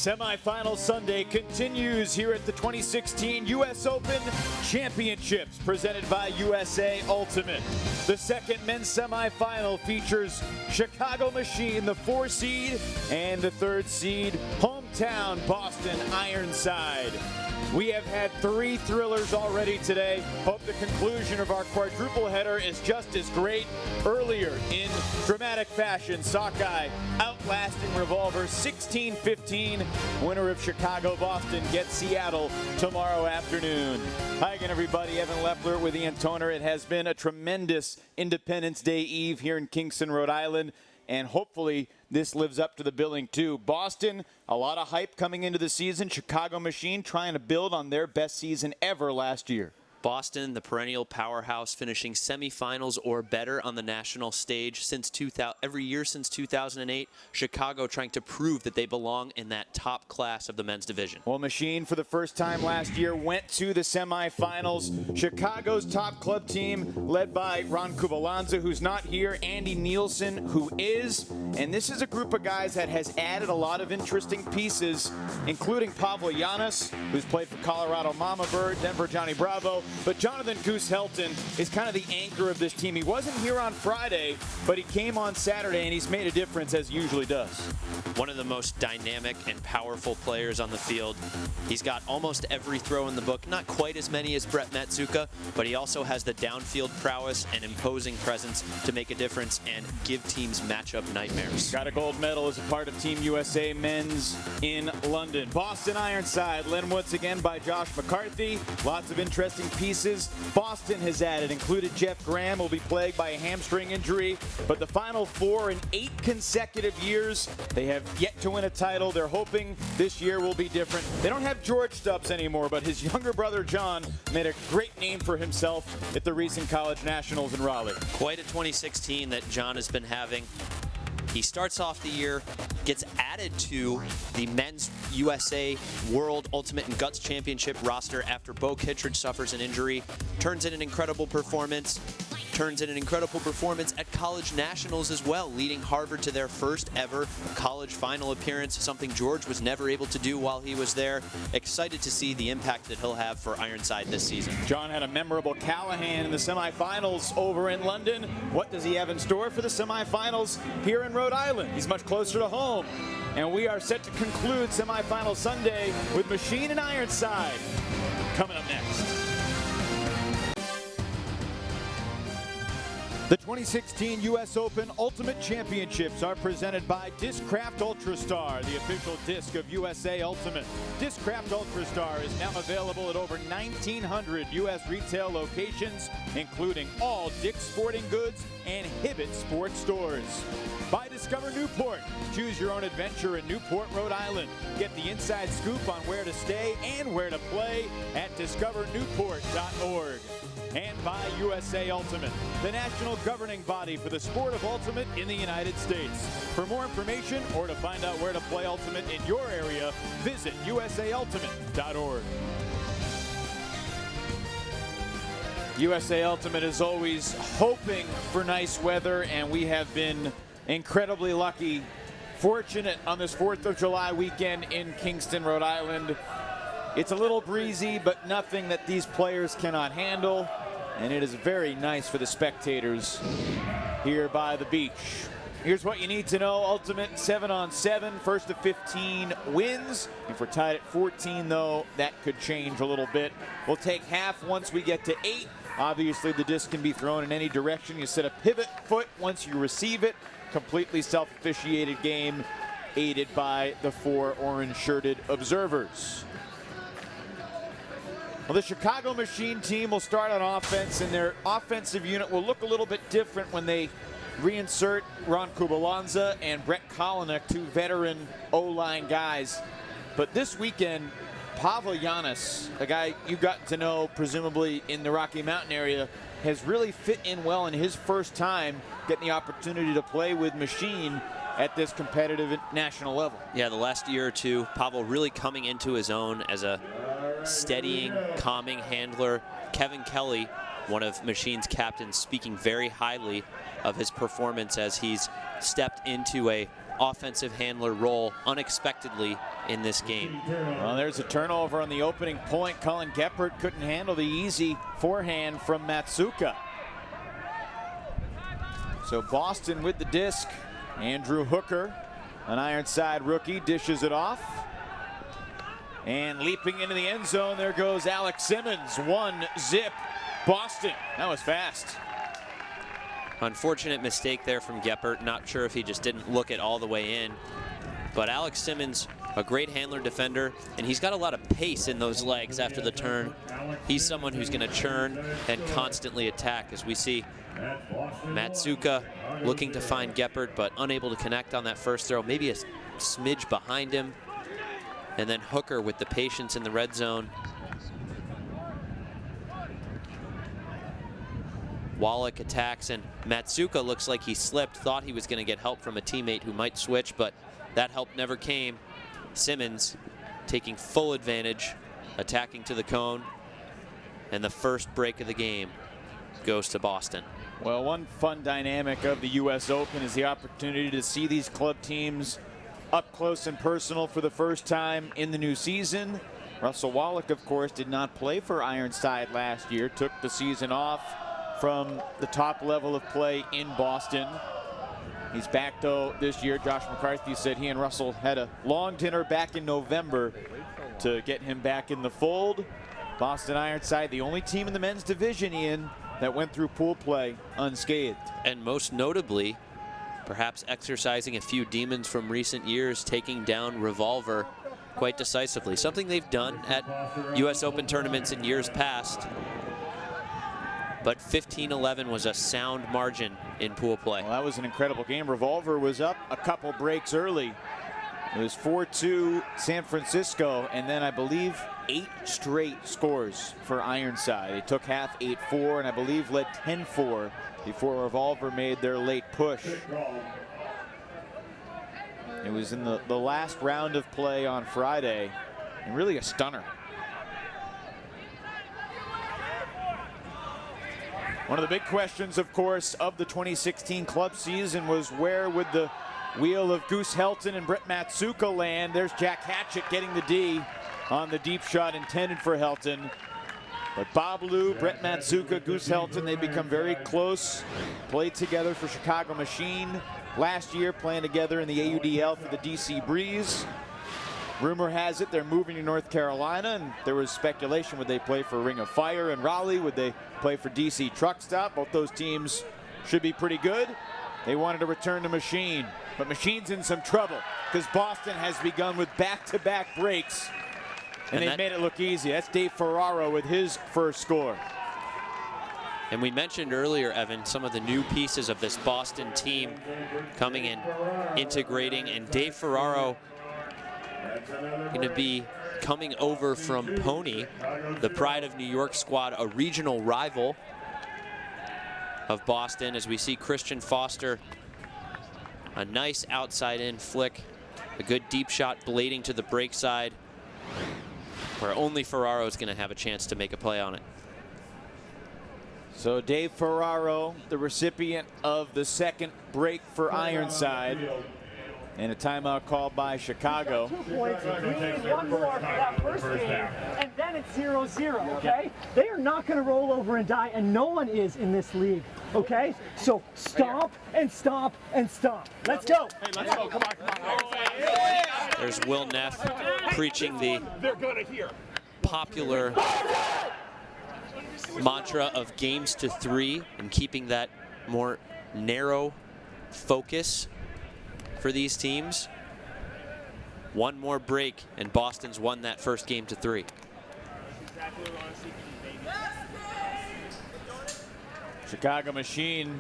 Semifinal Sunday continues here at the 2016 U.S. Open Championships presented by USA Ultimate. The second men's semifinal features Chicago Machine, the 4 seed, and the 3rd seed, hometown Boston Ironside. We have had 3 thrillers already today. Hope the conclusion of our quadruple header is just as great. Earlier, in dramatic fashion, Sockeye outlasting Revolver 16-15. Winner of Chicago-Boston gets Seattle tomorrow afternoon. Hi again, everybody. Evan Leffler with Ian Toner. It has been a tremendous Independence Day Eve here in Kingston, Rhode Island. And hopefully this lives up to the billing too. Boston, a lot of hype coming into the season. Chicago Machine trying to build on their best season ever last year. Boston, the perennial powerhouse, finishing semifinals or better on the national stage every year since 2008. Chicago trying to prove that they belong in that top class of the men's division. Well, Machine, for the first time last year, went to the semifinals. Chicago's top club team, led by Ron Kubalanza, who's not here, Andy Nielsen, who is. And this is a group of guys that has added a lot of interesting pieces, including Pavel Yanis, who's played for Colorado Mama Bird, Denver Johnny Bravo. But Jonathan Goose Helton is kind of the anchor of this team. He wasn't here on Friday, but he came on Saturday, and he's made a difference as he usually does. One of the most dynamic and powerful players on the field. He's got almost every throw in the book, not quite as many as Brett Metsuka, but he also has the downfield prowess and imposing presence to make a difference and give teams matchup nightmares. Got a gold medal as a part of Team USA men's in London. Boston Ironside, led once again by Josh McCarthy. Lots of interesting pieces Boston has added, included Jeff Graham, will be plagued by a hamstring injury, but the Final Four in 8 consecutive years. They have yet to win a title. They're hoping this year will be different. They don't have George Stubbs anymore, but his younger brother John made a great name for himself at the recent College Nationals in Raleigh. Quite a 2016 that John has been having. He starts off the year, gets added to the men's USA World Ultimate and Guts Championship roster after Bo Kittredge suffers an injury, turns in an incredible performance at College Nationals as well, leading Harvard to their first ever college final appearance, something George was never able to do while he was there. Excited to see the impact that he'll have for Ironside this season. John had a memorable Callahan in the semifinals over in London. What does he have in store for the semifinals here in Rhode Island? He's much closer to home. And we are set to conclude semifinal Sunday with Machine and Ironside coming up next. The 2016 U.S. Open Ultimate Championships are presented by Discraft Ultrastar, the official disc of USA Ultimate. Discraft Ultrastar is now available at over 1,900 U.S. retail locations, including all Dick's Sporting Goods and Hibbett Sports stores. By Discover Newport. Choose your own adventure in Newport, Rhode Island. Get the inside scoop on where to stay and where to play at discovernewport.org. And by USA Ultimate, the national governing body for the sport of Ultimate in the United States. For more information or to find out where to play Ultimate in your area, visit usaultimate.org. USA Ultimate is always hoping for nice weather, and we have been incredibly lucky, fortunate on this 4th of July weekend in Kingston, Rhode Island. It's a little breezy, but nothing that these players cannot handle. And it is very nice for the spectators here by the beach. Here's what you need to know. Ultimate 7-on-7, first of 15 wins. If we're tied at 14, though, that could change a little bit. We'll take half once we get to 8. Obviously, the disc can be thrown in any direction. You set a pivot foot once you receive it. Completely self-officiated game, aided by the 4 orange-shirted observers. Well, the Chicago Machine team will start on offense, and their offensive unit will look a little bit different when they reinsert Ron Kubalanza and Brett Kalanick, 2 veteran O-line guys. But this weekend, Pavel Yanis, a guy you got to know presumably in the Rocky Mountain area, has really fit in well in his first time getting the opportunity to play with Machine at this competitive national level. Yeah, the last year or two, Pavel really coming into his own as a steadying, calming handler. Kevin Kelly, one of Machine's captains, speaking very highly of his performance as he's stepped into a offensive handler role unexpectedly in this game. Well, there's a turnover on the opening point. Colin Geppert couldn't handle the easy forehand from Matsuka. So Boston with the disc. Andrew Hooker, an Ironside rookie, dishes it off. And leaping into the end zone, there goes Alex Simmons. 1-0 Boston. That was fast. Unfortunate mistake there from Geppert. Not sure if he just didn't look it all the way in. But Alex Simmons, a great handler defender, and he's got a lot of pace in those legs after the turn. He's someone who's going to churn and constantly attack, as we see Matsuka looking to find Geppert, but unable to connect on that first throw. Maybe a smidge behind him. And then Hooker with the patience in the red zone. Wallach attacks, and Matsuka looks like he slipped, thought he was going to get help from a teammate who might switch, but that help never came. Simmons taking full advantage, attacking to the cone, and the first break of the game goes to Boston. Well, one fun dynamic of the U.S. Open is the opportunity to see these club teams up close and personal for the first time in the new season. Russell Wallach, of course, did not play for Ironside last year, took the season off from the top level of play in Boston. He's back, though, this year. Josh McCarthy said he and Russell had a long dinner back in November to get him back in the fold. Boston Ironside, the only team in the men's division, Ian, that went through pool play unscathed. And most notably, perhaps exercising a few demons from recent years, taking down Revolver quite decisively. Something they've done at U.S. Open tournaments in years past. But 15-11 was a sound margin in pool play. Well, that was an incredible game. Revolver was up a couple breaks early. It was 4-2 San Francisco, and then I believe 8 straight scores for Ironside. They took half 8-4, and I believe led 10-4 before Revolver made their late push. It was in the last round of play on Friday, and really a stunner. One of the big questions, of course, of the 2016 club season was where would the wheel of Goose Helton and Brett Matsuka land. There's Jack Hatchett getting the D on the deep shot intended for Helton. But Bob Lou, Brett Matsuka, Goose Helton, they become very close. Played together for Chicago Machine last year, playing together in the AUDL for the DC Breeze. Rumor has it they're moving to North Carolina, and there was speculation, would they play for Ring of Fire in Raleigh? Would they play for DC Truck Stop? Both those teams should be pretty good. They wanted to return to Machine, but Machine's in some trouble because Boston has begun with back-to-back breaks, and they've made it look easy. That's Dave Ferraro with his first score. And we mentioned earlier, Evan, some of the new pieces of this Boston team coming in, integrating, and Dave Ferraro going to be coming over from Pony, the Pride of New York squad, a regional rival of Boston, as we see Christian Foster, a nice outside in flick, a good deep shot blading to the break side, where only Ferraro is going to have a chance to make a play on it. So Dave Ferraro, the recipient of the second break for Ironside, and a timeout called by Chicago. 2 points. We need one more for that first game, and then it's 0-0, okay? They are not going to roll over and die, and no one is in this league, okay? So stomp and stomp and stomp. Let's go. Hey, let's go. Come on. There's Will Neff preaching the popular mantra of games to 3 and keeping that more narrow focus for these teams. One more break and Boston's won that first game to 3. Chicago Machine,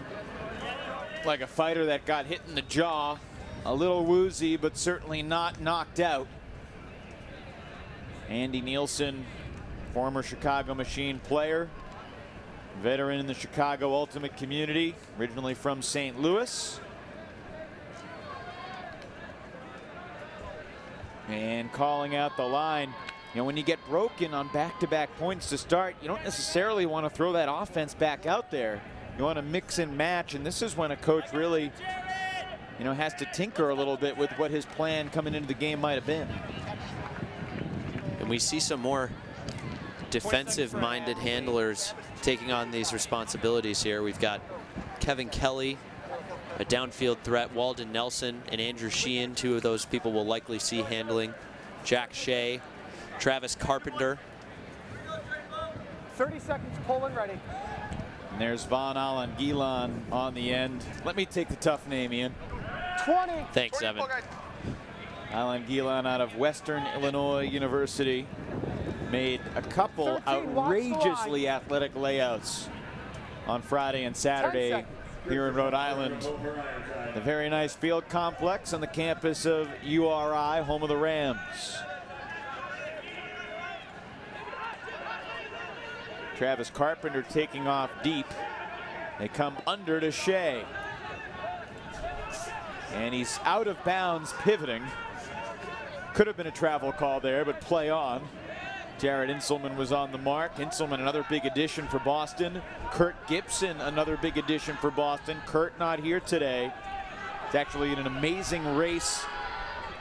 like a fighter that got hit in the jaw, a little woozy, but certainly not knocked out. Andy Nielsen, former Chicago Machine player, veteran in the Chicago Ultimate community, originally from St. Louis. And calling out the line. You know, when you get broken on back-to-back points to start, you don't necessarily want to throw that offense back out there. You want to mix and match, and this is when a coach really, you know, has to tinker a little bit with what his plan coming into the game might have been. And we see some more defensive-minded handlers taking on these responsibilities here. We've got Kevin Kelly, a downfield threat, Walden Nelson and Andrew Sheehan, two of those people we'll likely see handling. Jack Shea, Travis Carpenter. 30 seconds, Poland ready. And there's Von Allen Gilon on the end. Let me take the tough name, Ian. 20. Thanks, Evan. Allen Gilon out of Western Illinois University made a couple 13, outrageously athletic layouts on Friday and Saturday here in Rhode Island. The very nice field complex on the campus of URI, home of the Rams. Travis Carpenter taking off deep. They come under to Shea. And he's out of bounds, pivoting. Could have been a travel call there, but play on. Jared Inselman was on the mark. Inselman, another big addition for Boston. Kurt Gibson, another big addition for Boston. Kurt not here today. It's actually in an amazing race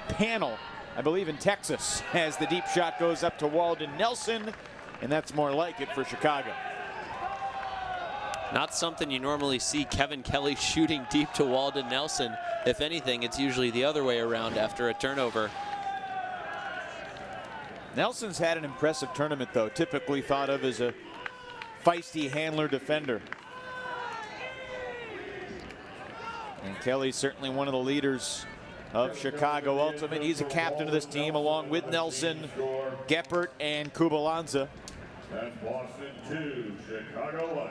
panel, I believe in Texas, as the deep shot goes up to Walden Nelson, and that's more like it for Chicago. Not something you normally see Kevin Kelly shooting deep to Walden Nelson. If anything, it's usually the other way around after a turnover. Nelson's had an impressive tournament, though, typically thought of as a feisty handler defender. And Kelly's certainly one of the leaders of Chicago Ultimate. He's a captain of this team along with Nelson, Geppert, and Kubalanza. That's Boston 2, Chicago 1.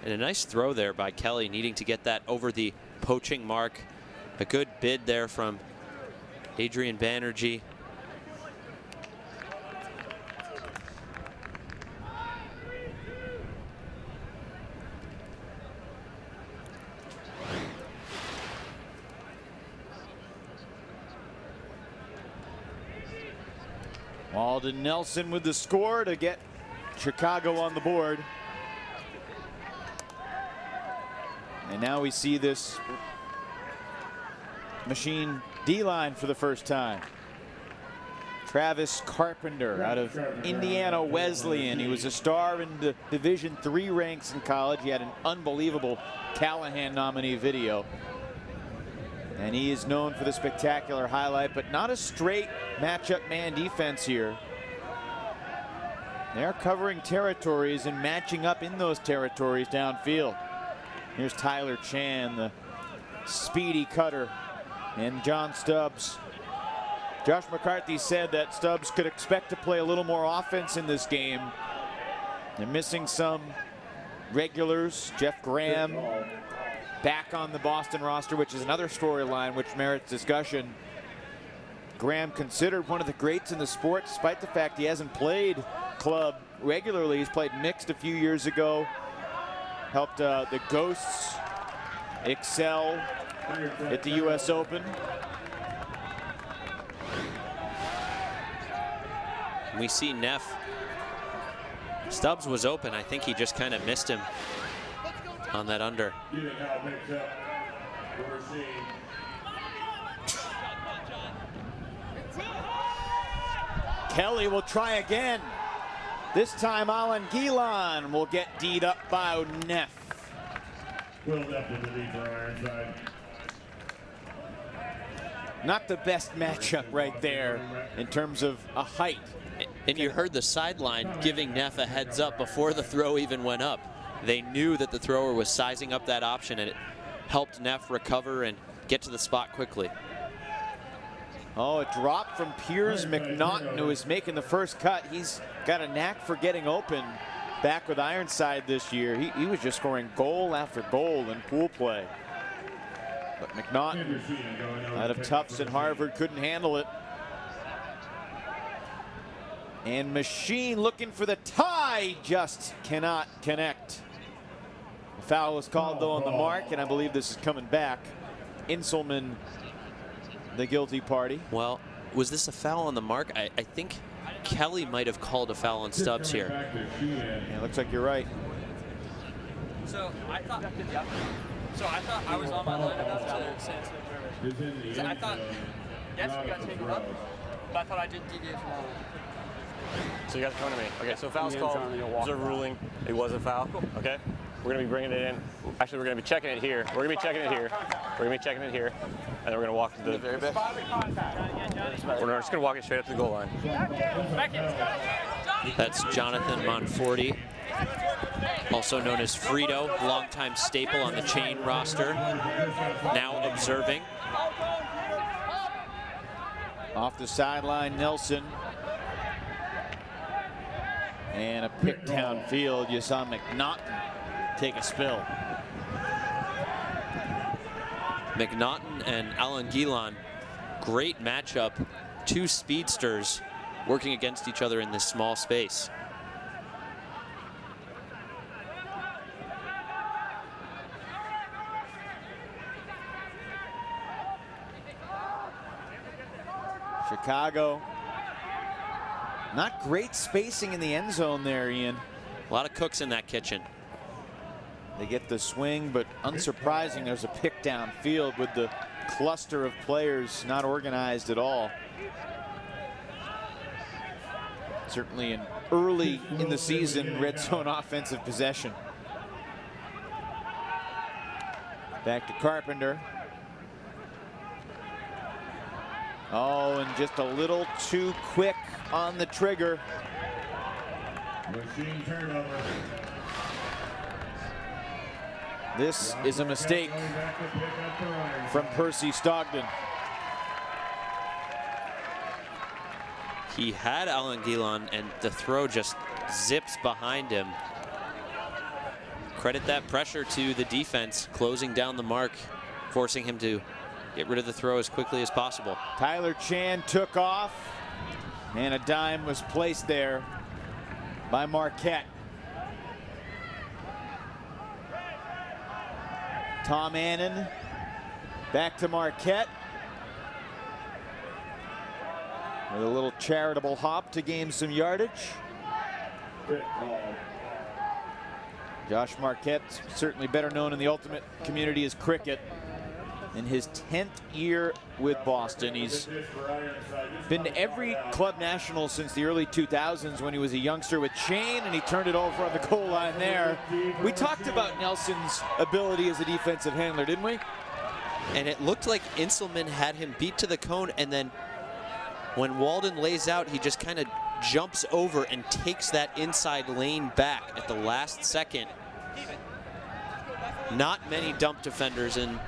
And a nice throw there by Kelly, needing to get that over the poaching mark. A good bid there from Adrian Banerjee. Walden Nelson with the score to get Chicago on the board. And now we see this machine D-line for the first time. Travis Carpenter out of Indiana Wesleyan. He was a star in the Division III ranks in college. He had an unbelievable Callahan nominee video. And he is known for the spectacular highlight, but not a straight matchup man defense here. They're covering territories and matching up in those territories downfield. Here's Tyler Chan, the speedy cutter, and John Stubbs. Josh McCarthy said that Stubbs could expect to play a little more offense in this game. They're missing some regulars. Jeff Graham back on the Boston roster, which is another storyline which merits discussion. Graham, considered one of the greats in the sport, despite the fact he hasn't played club regularly. He's played mixed a few years ago. Helped the Ghosts excel at the US Open. We see Neff. Stubbs was open. I think he just kind of missed him on that under. Kelly will try again. This time Allen Gilon will get D'd up by Neff. Will Neff with the lead for Ironside. Not the best matchup right there in terms of a height. And you heard the sideline giving Neff a heads up before the throw even went up. They knew that the thrower was sizing up that option, and it helped Neff recover and get to the spot quickly. Oh, a drop from Piers McNaughton, who is making the first cut. He's got a knack for getting open back with Ironside this year. He was just scoring goal after goal in pool play. But McNaughton, out of Tufts at Harvard, couldn't handle it. And Machine looking for the tie, just cannot connect. The foul was called, though, on the mark, and I believe this is coming back. Inselman, the guilty party. Well, was this a foul on the mark? I think Kelly might have called a foul on Stubbs here. Yeah, looks like you're right. So I thought I was on my line enough to say it's whatever. I thought, yes, we got to take him up. but I thought I didn't deviate from that. So you guys come to me. Okay, so foul's called. Observe ruling. It was a foul. Okay? We're going to be bringing it in. Actually, we're going to be checking it here. We're going to be checking it here. We're going to be checking it here. And then we're going to walk to the very best. We're just going to walk it straight up to the goal line. That's Jonathan Monforti, also known as Frito, longtime staple on the chain roster, now observing. Off the sideline, Nelson. And a pick downfield. You saw McNaughton take a spill. McNaughton and Alan Gillan, great matchup. Two speedsters working against each other in this small space. Chicago. Not great spacing in the end zone there, Ian. A lot of cooks in that kitchen. They get the swing, but unsurprising, there's a pick down field with the cluster of players not organized at all. Certainly an early in the season red zone offensive possession. Back to Carpenter. Oh, and just a little too quick on the trigger. Machine turnover. This is a mistake from Percy Stogden. He had Alan Gillan, and the throw just zips behind him. Credit that pressure to the defense, closing down the mark, forcing him to get rid of the throw as quickly as possible. Tyler Chan took off, and a dime was placed there by Marquette. Tom Annan back to Marquette with a little charitable hop to gain some yardage. Josh Marquette, certainly better known in the ultimate community as Cricket. In his 10th year with Boston, he's been to every club national since the early 2000s when he was a youngster with Chain, and he turned it over on the goal line there. We talked about Nelson's ability as a defensive handler, didn't we? And it looked like Inselman had him beat to the cone, and then when Walden lays out, he just kind of jumps over and takes that inside lane back at the last second. Not many dump defenders in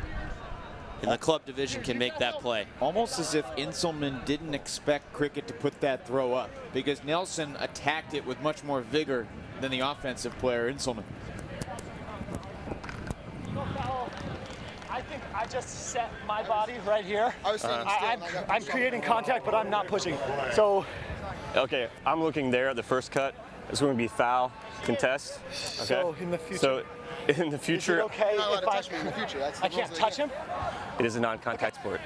the club division can make that play. Almost as if Inselman didn't expect Cricket to put that throw up, because Nelson attacked it with much more vigor than the offensive player, Inselman. I think I just set my body right here. I'm creating contact, but I'm not pushing. So. Okay, I'm looking there at the first cut. It's going to be foul, contest. Okay. So in the future. So in the future. Is it okay if touch me in the future. That's I can't touch him? It is a non-contact sport.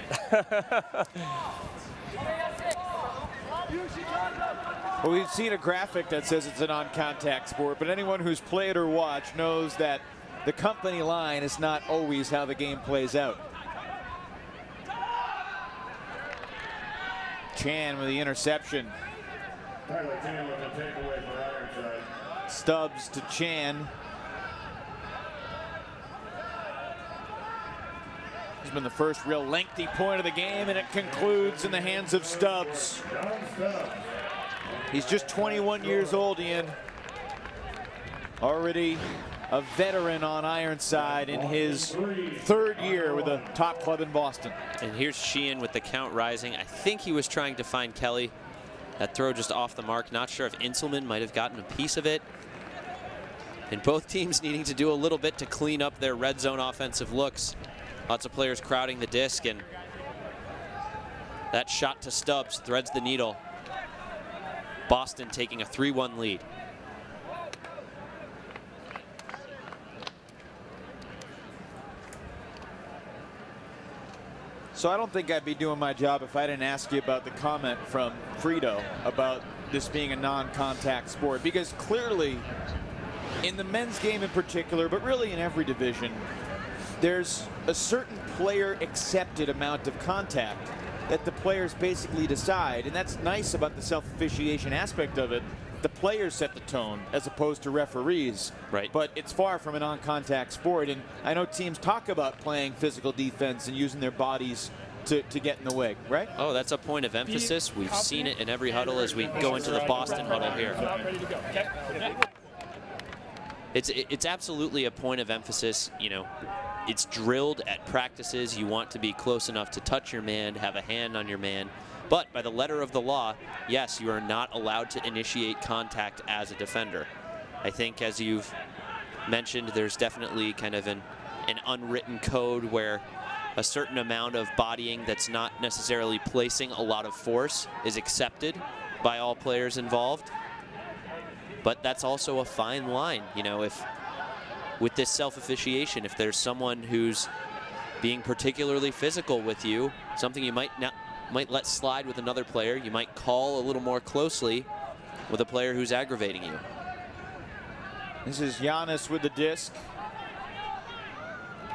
Well, we've seen a graphic that says it's a non-contact sport, but anyone who's played or watched knows that the company line is not always how the game plays out. Chan with the interception. Tyler Chan with a takeaway for Ironside. Stubbs to Chan. This has been the first real lengthy point of the game, and it concludes in the hands of Stubbs. He's just 21 years old, Ian. Already a veteran on Ironside in his third year with a top club in Boston. And here's Sheehan with the count rising. I think he was trying to find Kelly. That throw just off the mark. Not sure if Inselman might have gotten a piece of it. And both teams needing to do a little bit to clean up their red zone offensive looks. Lots of players crowding the disc, and that shot to Stubbs threads the needle. Boston taking a 3-1 lead. So I don't think I'd be doing my job if I didn't ask you about the comment from Frito about this being a non-contact sport, because clearly in the men's game in particular, but really in every division, there's a certain player accepted amount of contact that the players basically decide, and that's nice about the self-officiation aspect of it. The players set the tone as opposed to referees. Right. But it's far from a non-contact sport, and I know teams talk about playing physical defense and using their bodies to get in the way, right? Oh, that's a point of emphasis. We've seen it in every huddle as we go into the Boston huddle here. It's absolutely a point of emphasis. You know, it's drilled at practices. You want to be close enough to touch your man, have a hand on your man. But by the letter of the law, yes, you are not allowed to initiate contact as a defender. I think, as you've mentioned, there's definitely kind of an unwritten code where a certain amount of bodying that's not necessarily placing a lot of force is accepted by all players involved. But that's also a fine line, you know, if with this self-officiation, if there's someone who's being particularly physical with you, something you might let slide with another player, you might call a little more closely with a player who's aggravating you. This is Giannis with the disc.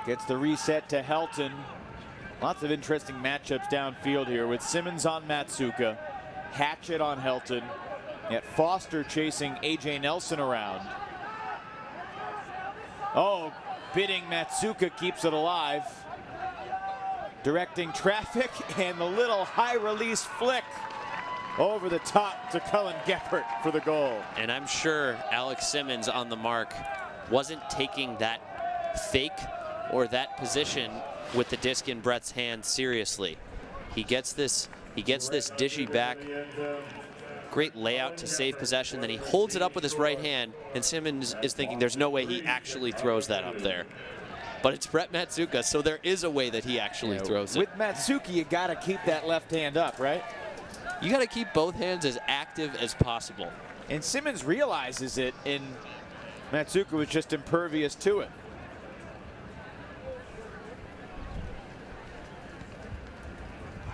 Gets the reset to Helton. Lots of interesting matchups downfield here with Simmons on Matsuka, Hatchet on Helton, yet Foster chasing A.J. Nelson around. Oh, bidding Matsuka keeps it alive. Directing traffic, and the little high release flick over the top to Cullen Gephardt for the goal. And I'm sure Alex Simmons on the mark wasn't taking that fake or that position with the disc in Brett's hand seriously. He gets this dishy back. Great layout to save possession. Then he holds it up with his right hand, and Simmons is thinking there's no way he actually throws that up there. But it's Brett Matsuka, so there is a way that he actually throws it. With Matsuka, you got to keep that left hand up, right? You got to keep both hands as active as possible. And Simmons realizes it, and Matsuka was just impervious to it.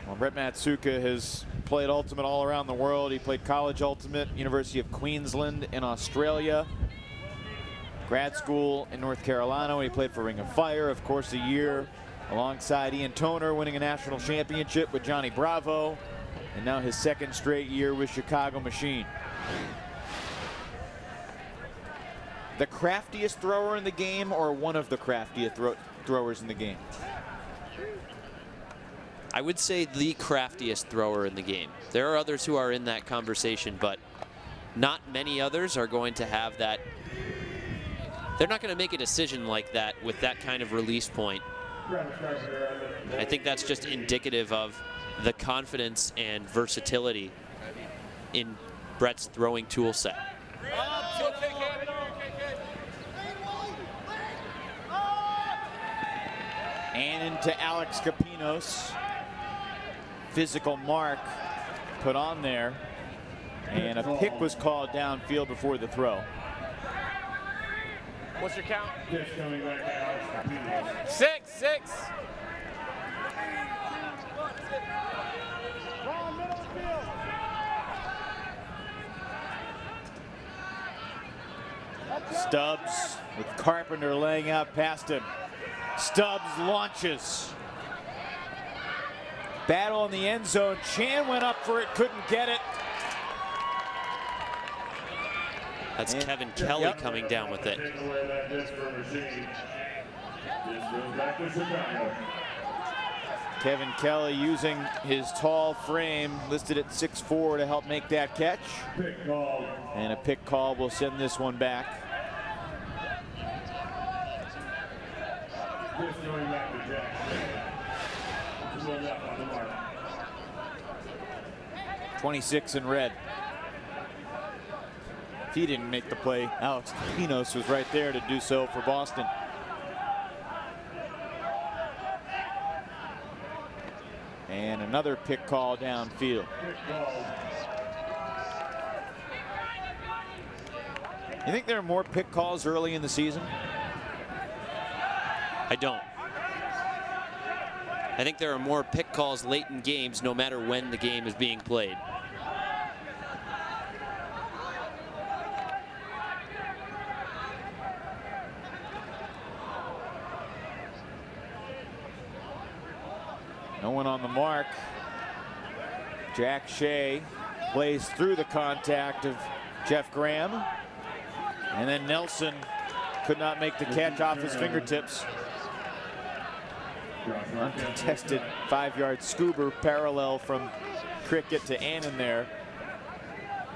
Well, Brett Matsuka has played Ultimate all around the world. He played college Ultimate, University of Queensland in Australia, grad school in North Carolina. He played for Ring of Fire, of course, a year alongside Ian Toner, winning a national championship with Johnny Bravo, and now his second straight year with Chicago Machine. The craftiest thrower in the game, or one of the craftiest throwers in the game? I would say the craftiest thrower in the game. There are others who are in that conversation, but not many others are going to have that. They're not going to make a decision like that with that kind of release point. I think that's just indicative of the confidence and versatility in Brett's throwing tool set. And into Alex Capinos. Physical mark put on there, and a pick was called downfield before the throw. What's your count? 6. Stubbs with Carpenter laying out past him. Stubbs launches. Battle in the end zone. Chan went up for it, couldn't get it. That's Kevin Kelly coming down with it. Kevin Kelly using his tall frame, listed at 6'4", to help make that catch. And a pick call will send this one back. 26 in red. If he didn't make the play, Alex Capinos was right there to do so for Boston. And another pick call downfield. You think there are more pick calls early in the season? I don't. I think there are more pick calls late in games, no matter when the game is being played. No one on the mark. Jack Shea plays through the contact of Jeff Graham. And then Nelson could not make the catch off his fingertips. Uncontested 5-yard scuba parallel from Cricket to Annan there.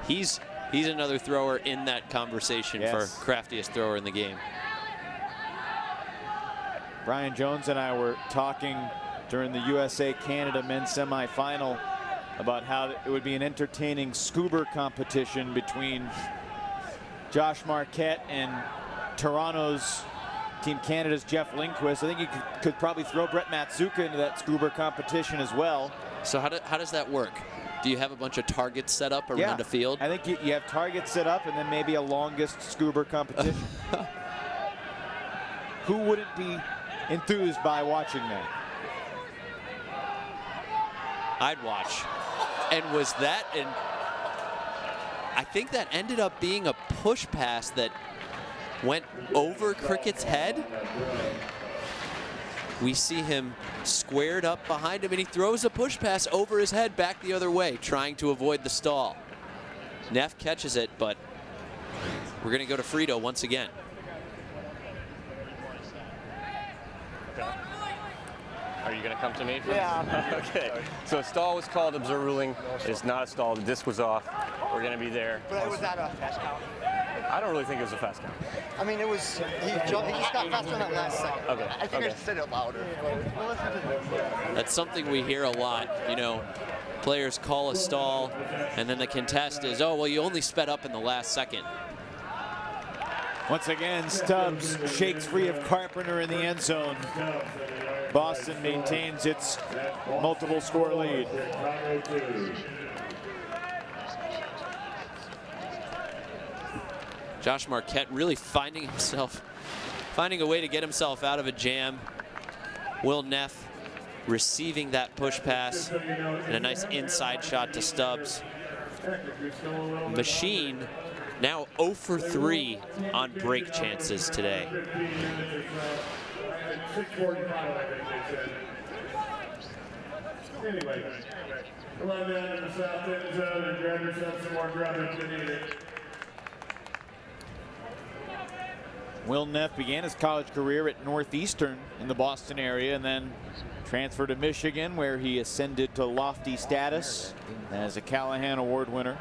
He's another thrower in that conversation for craftiest thrower in the game. Brian Jones and I were talking during the USA-Canada men's semifinal about how it would be an entertaining scuba competition between Josh Marquette and Toronto's Team Canada's Jeff Lindquist. I think you could probably throw Brett Matsuka into that scuba competition as well. So how does that work? Do you have a bunch of targets set up around a field? I think you have targets set up and then maybe a longest scuba competition. Who wouldn't be enthused by watching that? I'd watch. And was that, and I think that ended up being a push pass that went over Cricket's head. We see him squared up behind him, and he throws a push pass over his head back the other way, trying to avoid the stall. Neff catches it, but we're going to go to Frito once again. Are you going to come to me? Yeah. Okay. So a stall was called, observer ruling. It's not a stall. The disc was off. We're going to be there. But was that a fast count? I don't really think it was a fast count. I mean, it was, he just got faster on that last second. Okay. I think I said it louder. Well, listen to this. That's something we hear a lot. You know, players call a stall, and then the contest is, oh, well, you only sped up in the last second. Once again, Stubbs shakes free of Carpenter in the end zone. Boston maintains its multiple score lead. Josh Marquette really finding a way to get himself out of a jam. Will Neff receiving that push pass and a nice inside shot to Stubbs. Machine now 0 for 3 on break chances today. Anyway, come on down to the south end zone and grab yourself some more grub if you need it. Will Neff began his college career at Northeastern in the Boston area and then transferred to Michigan, where he ascended to lofty status as a Callahan Award winner.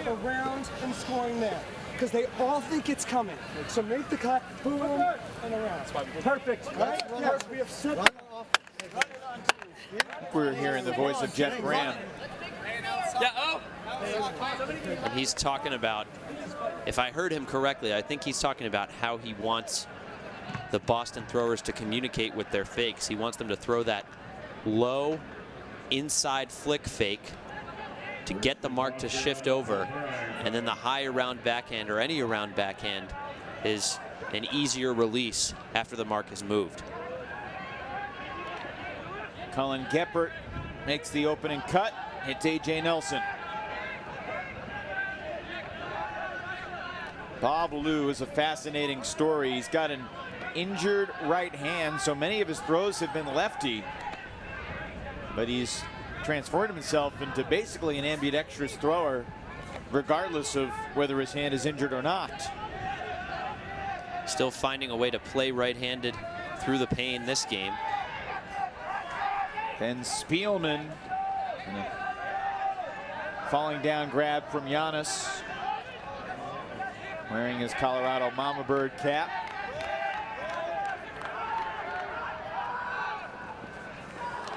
Around and scoring there, because they all think it's coming. So make the cut, boom, and around. Perfect. Right? Yes, we have set off. We're hearing the voice of Jeff Graham. And he's talking about, if I heard him correctly, I think he's talking about how he wants the Boston throwers to communicate with their fakes. He wants them to throw that low inside flick fake to get the mark to shift over, and then the high around backhand or any around backhand is an easier release after the mark is moved. Colin Geppert makes the opening cut. It's A.J. Nelson. Bob Lou is a fascinating story. He's got an injured right hand, so many of his throws have been lefty, but he's transformed himself into basically an ambidextrous thrower, regardless of whether his hand is injured or not. Still finding a way to play right-handed through the pain this game. Then Spielman, falling down grab from Giannis, wearing his Colorado Mama Bird cap.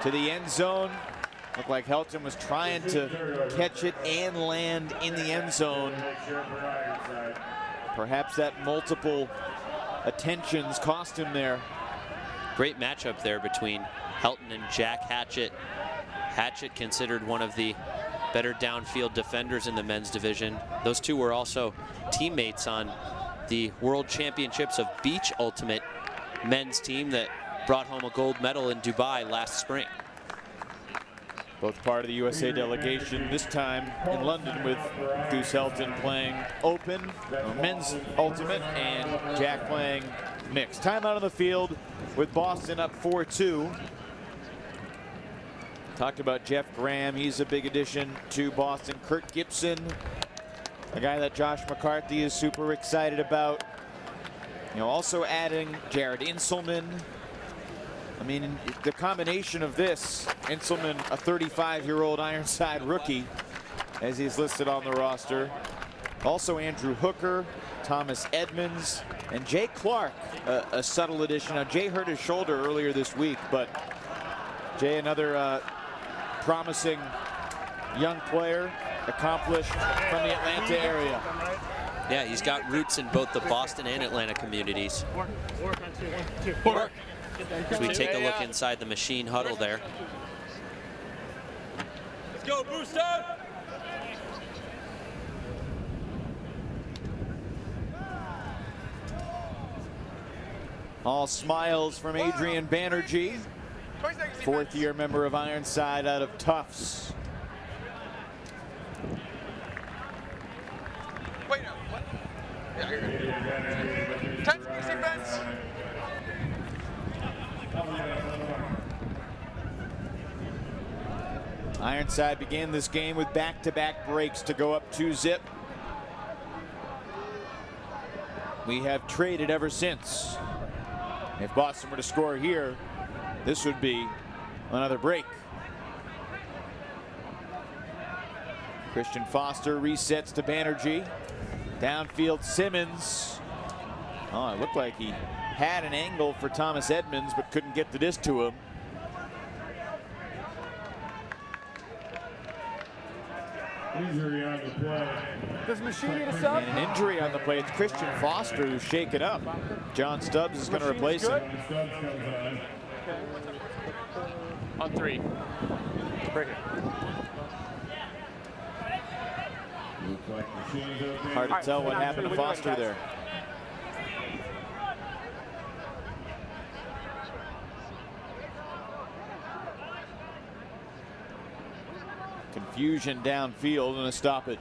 To the end zone. Looked like Helton was trying to catch it and land in the end zone. Perhaps that multiple attentions cost him there. Great matchup there between Helton and Jack Hatchett. Hatchett considered one of the better downfield defenders in the men's division. Those two were also teammates on the World Championships of Beach Ultimate men's team that brought home a gold medal in Dubai last spring. Both part of the USA delegation, this time in London, with Goose Helton playing open, or men's ultimate, and Jack playing mixed. Timeout on the field. with Boston up 4-2. Talked about Jeff Graham. He's a big addition to Boston. Kurt Gibson, a guy that Josh McCarthy is super excited about. You know, also adding Jared Inselman. I mean, the combination of this, Inselman, a 35-year-old Ironside rookie, as he's listed on the roster. Also Andrew Hooker, Thomas Edmonds, and Jay Clark, a subtle addition. Now, Jay hurt his shoulder earlier this week, but Jay, another promising young player, accomplished from the Atlanta area. Yeah, he's got roots in both the Boston and Atlanta communities. As we take a look inside the machine huddle there. Let's go, Booster! All smiles from Adrian Banerjee, fourth-year member of Ironside out of Tufts. Wait, no, what? Touch defense! Ironside began this game with back-to-back breaks to go up 2-0. We have traded ever since. If Boston were to score here, this would be another break. Christian Foster resets to Banerjee. Downfield Simmons. Oh, it looked like he had an angle for Thomas Edmonds, but couldn't get the disc to him. Injury on the play. Does Machine need a sub? And an injury on the play. It's Christian Foster who's shaken up. John Stubbs is going to replace him. Stubbs comes on. On 3. Break it. Looks like Machine's okay. Hard to tell what happened to Foster there. Confusion downfield and a stoppage.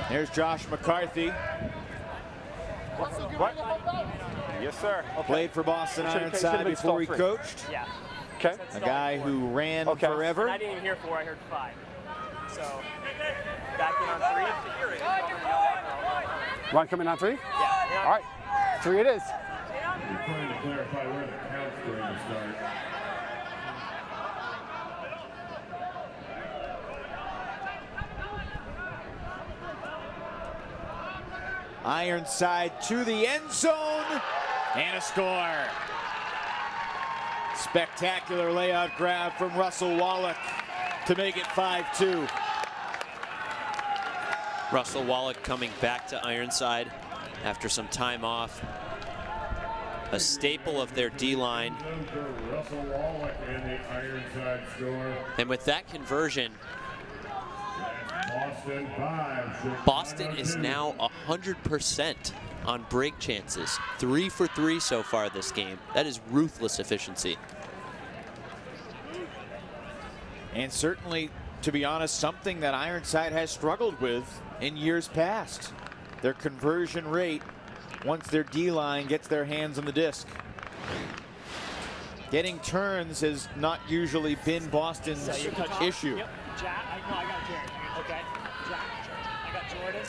There's Josh McCarthy. What? Yes, sir. Okay. Played for Boston Ironside before he coached. Yeah. Okay. A guy who ran forever. I didn't even hear 4, I heard 5. So, back in on 3. Run coming on 3? Yeah. All right. 3 it is. We're trying to clarify where the count's going to start. Ironside to the end zone and a score. Spectacular layout grab from Russell Wallach to make it 5-2. Russell Wallach coming back to Ironside after some time off. A staple of their D-line. Russell Wallach in the Ironside score. And with that conversion, Boston 5. Boston is now 100% on break chances. 3 for 3 so far this game. That is ruthless efficiency. And certainly, to be honest, something that Ironside has struggled with in years past. Their conversion rate once their D-line gets their hands on the disc. Getting turns has not usually been Boston's issue. Yep. Jack, I got Jared. Okay. Jack, I got Jordan.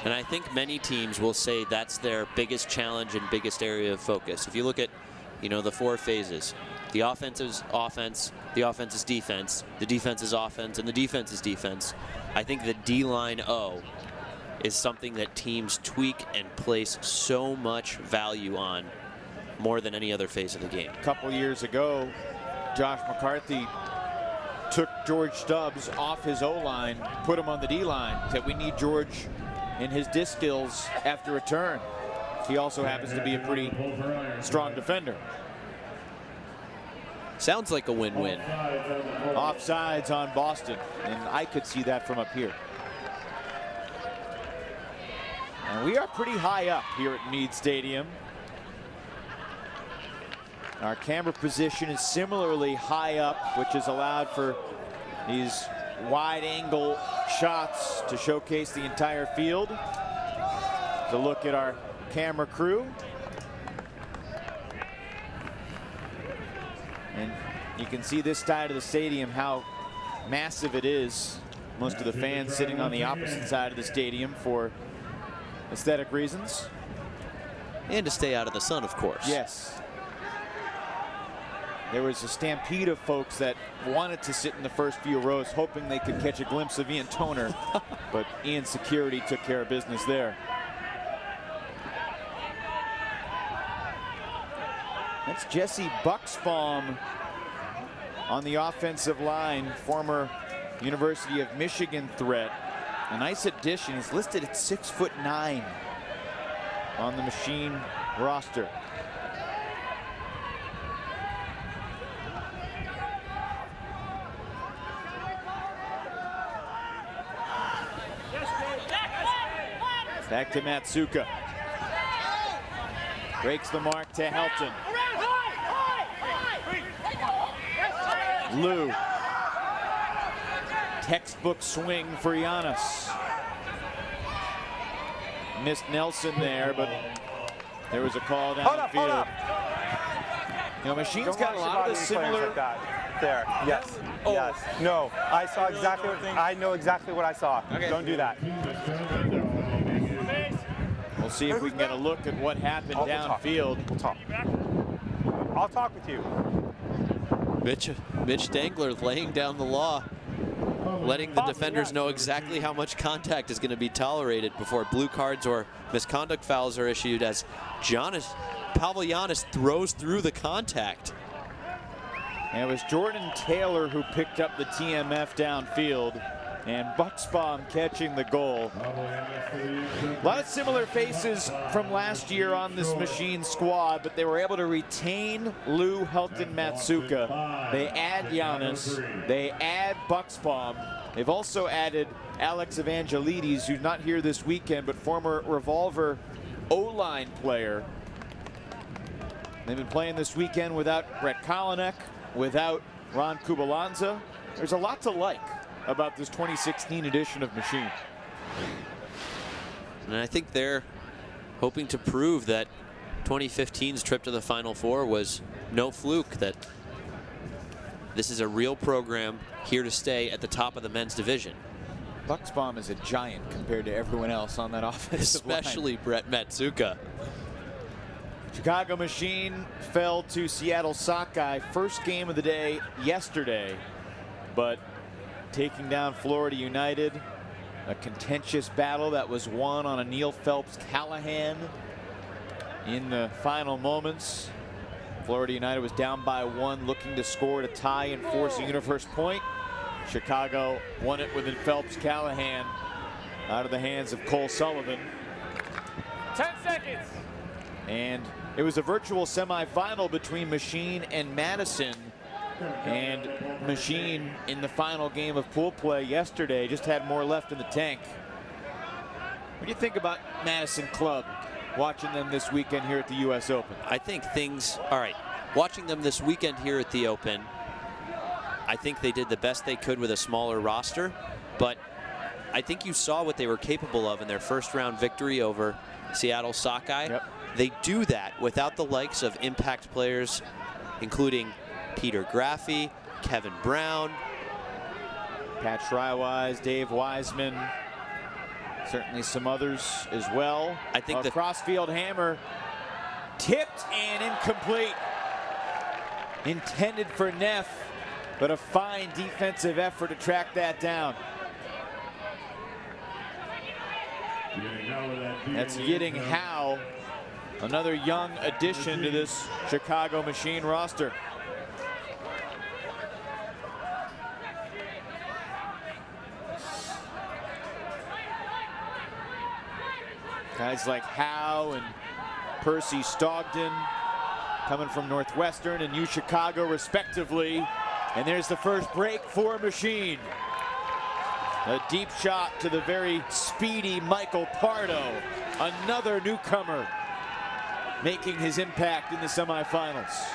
And I think many teams will say that's their biggest challenge and biggest area of focus. If you look at, you know, the 4 phases, the offense is offense, the offense is defense, the defense is offense, and the defense is defense. I think the D-line O is something that teams tweak and place so much value on more than any other phase of the game. A couple years ago, Josh McCarthy took George Stubbs off his O-line, put him on the D-line, said we need George in his disc skills after a turn. He also happens to be a pretty strong defender. Sounds like a win-win. Offsides on Boston, and I could see that from up here. And we are pretty high up here at Meade Stadium. Our camera position is similarly high up, which has allowed for these wide angle shots to showcase the entire field. To look at our camera crew. And you can see this side of the stadium, how massive it is. Most of the fans sitting on the opposite side of the stadium for aesthetic reasons. And to stay out of the sun, of course. Yes. There was a stampede of folks that wanted to sit in the first few rows, hoping they could catch a glimpse of Ian Toner, but Ian's security took care of business there. That's Jesse Bucksbaum on the offensive line, former University of Michigan threat. A nice addition. He's listed at 6'9" on the Machine roster. Back to Matsuka. Breaks the mark to Helton. Lou. Textbook swing for Giannis. Missed Nelson there, but there was a call downfield. You know, Machine's got a lot of the similar. Like that. There. Yes. Oh. Yes. No. I saw exactly. I know exactly what I saw. Okay. Don't do that. We'll see if we can get a look at what happened downfield. We'll talk. I'll talk with you. Mitch Dangler laying down the law, letting the defenders know exactly how much contact is going to be tolerated before blue cards or misconduct fouls are issued, as Pavel Giannis throws through the contact. And it was Jordan Taylor who picked up the TMF downfield, and Bucksbaum catching the goal. A lot of similar faces from last year on this Machine squad, but they were able to retain Lou, Helton, Matsuka. They add Giannis, they add Bucksbaum. They've also added Alex Evangelides, who's not here this weekend, but former Revolver O-line player. They've been playing this weekend without Brett Kolinek, without Ron Kubalanza. There's a lot to like about this 2016 edition of Machine. And I think they're hoping to prove that 2015's trip to the Final Four was no fluke, that this is a real program here to stay at the top of the men's division. Bucksbaum is a giant compared to everyone else on that offensive line. Especially Brett Matsuka. Chicago Machine fell to Seattle Sockeye. First game of the day yesterday, but taking down Florida United. A contentious battle that was won on a Neil Phelps-Callahan in the final moments. Florida United was down by 1, looking to score to tie and force a universe point. Chicago won it with a Phelps-Callahan out of the hands of Cole Sullivan. 10 seconds. And it was a virtual semifinal between Machine and Madison. And Machine, in the final game of pool play yesterday, just had more left in the tank. What do you think about Madison Club, watching them this weekend here at the U.S. Open? I think all right, watching them this weekend here at the Open, I think they did the best they could with a smaller roster, but I think you saw what they were capable of in their first round victory over Seattle Sockeye. Yep. They do that without the likes of impact players, including Peter Graffi, Kevin Brown, Pat Schreiwise, Dave Wiseman, certainly some others as well. I think the crossfield hammer tipped and incomplete. Intended for Neff, but a fine defensive effort to track that down. That's Yiding Howe, another young addition to this Chicago Machine roster. Guys like Howe and Percy Stogden coming from Northwestern and UChicago respectively. And there's the first break for Machine. A deep shot to the very speedy Michael Pardo, another newcomer making his impact in the semifinals.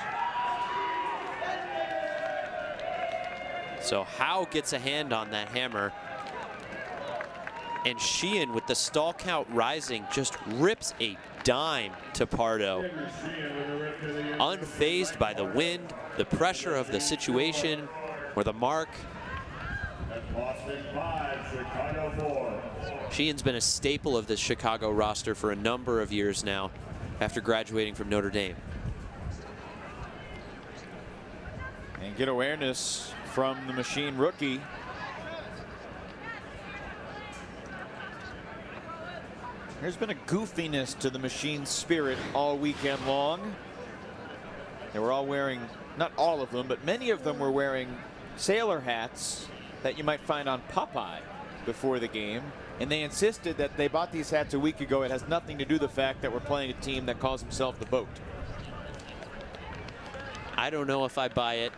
So Howe gets a hand on that hammer. And Sheehan, with the stall count rising, just rips a dime to Pardo. Unfazed by the wind, the pressure of the situation, or the mark. Boston 5, Chicago 4. Sheehan's been a staple of this Chicago roster for a number of years now after graduating from Notre Dame. And get awareness from the Machine rookie. There's been a goofiness to the Machine spirit all weekend long. They were all wearing, not all of them, but many of them were wearing sailor hats that you might find on Popeye before the game. And they insisted that they bought these hats a week ago. It has nothing to do with the fact that we're playing a team that calls himself the Boat. I don't know if I buy it,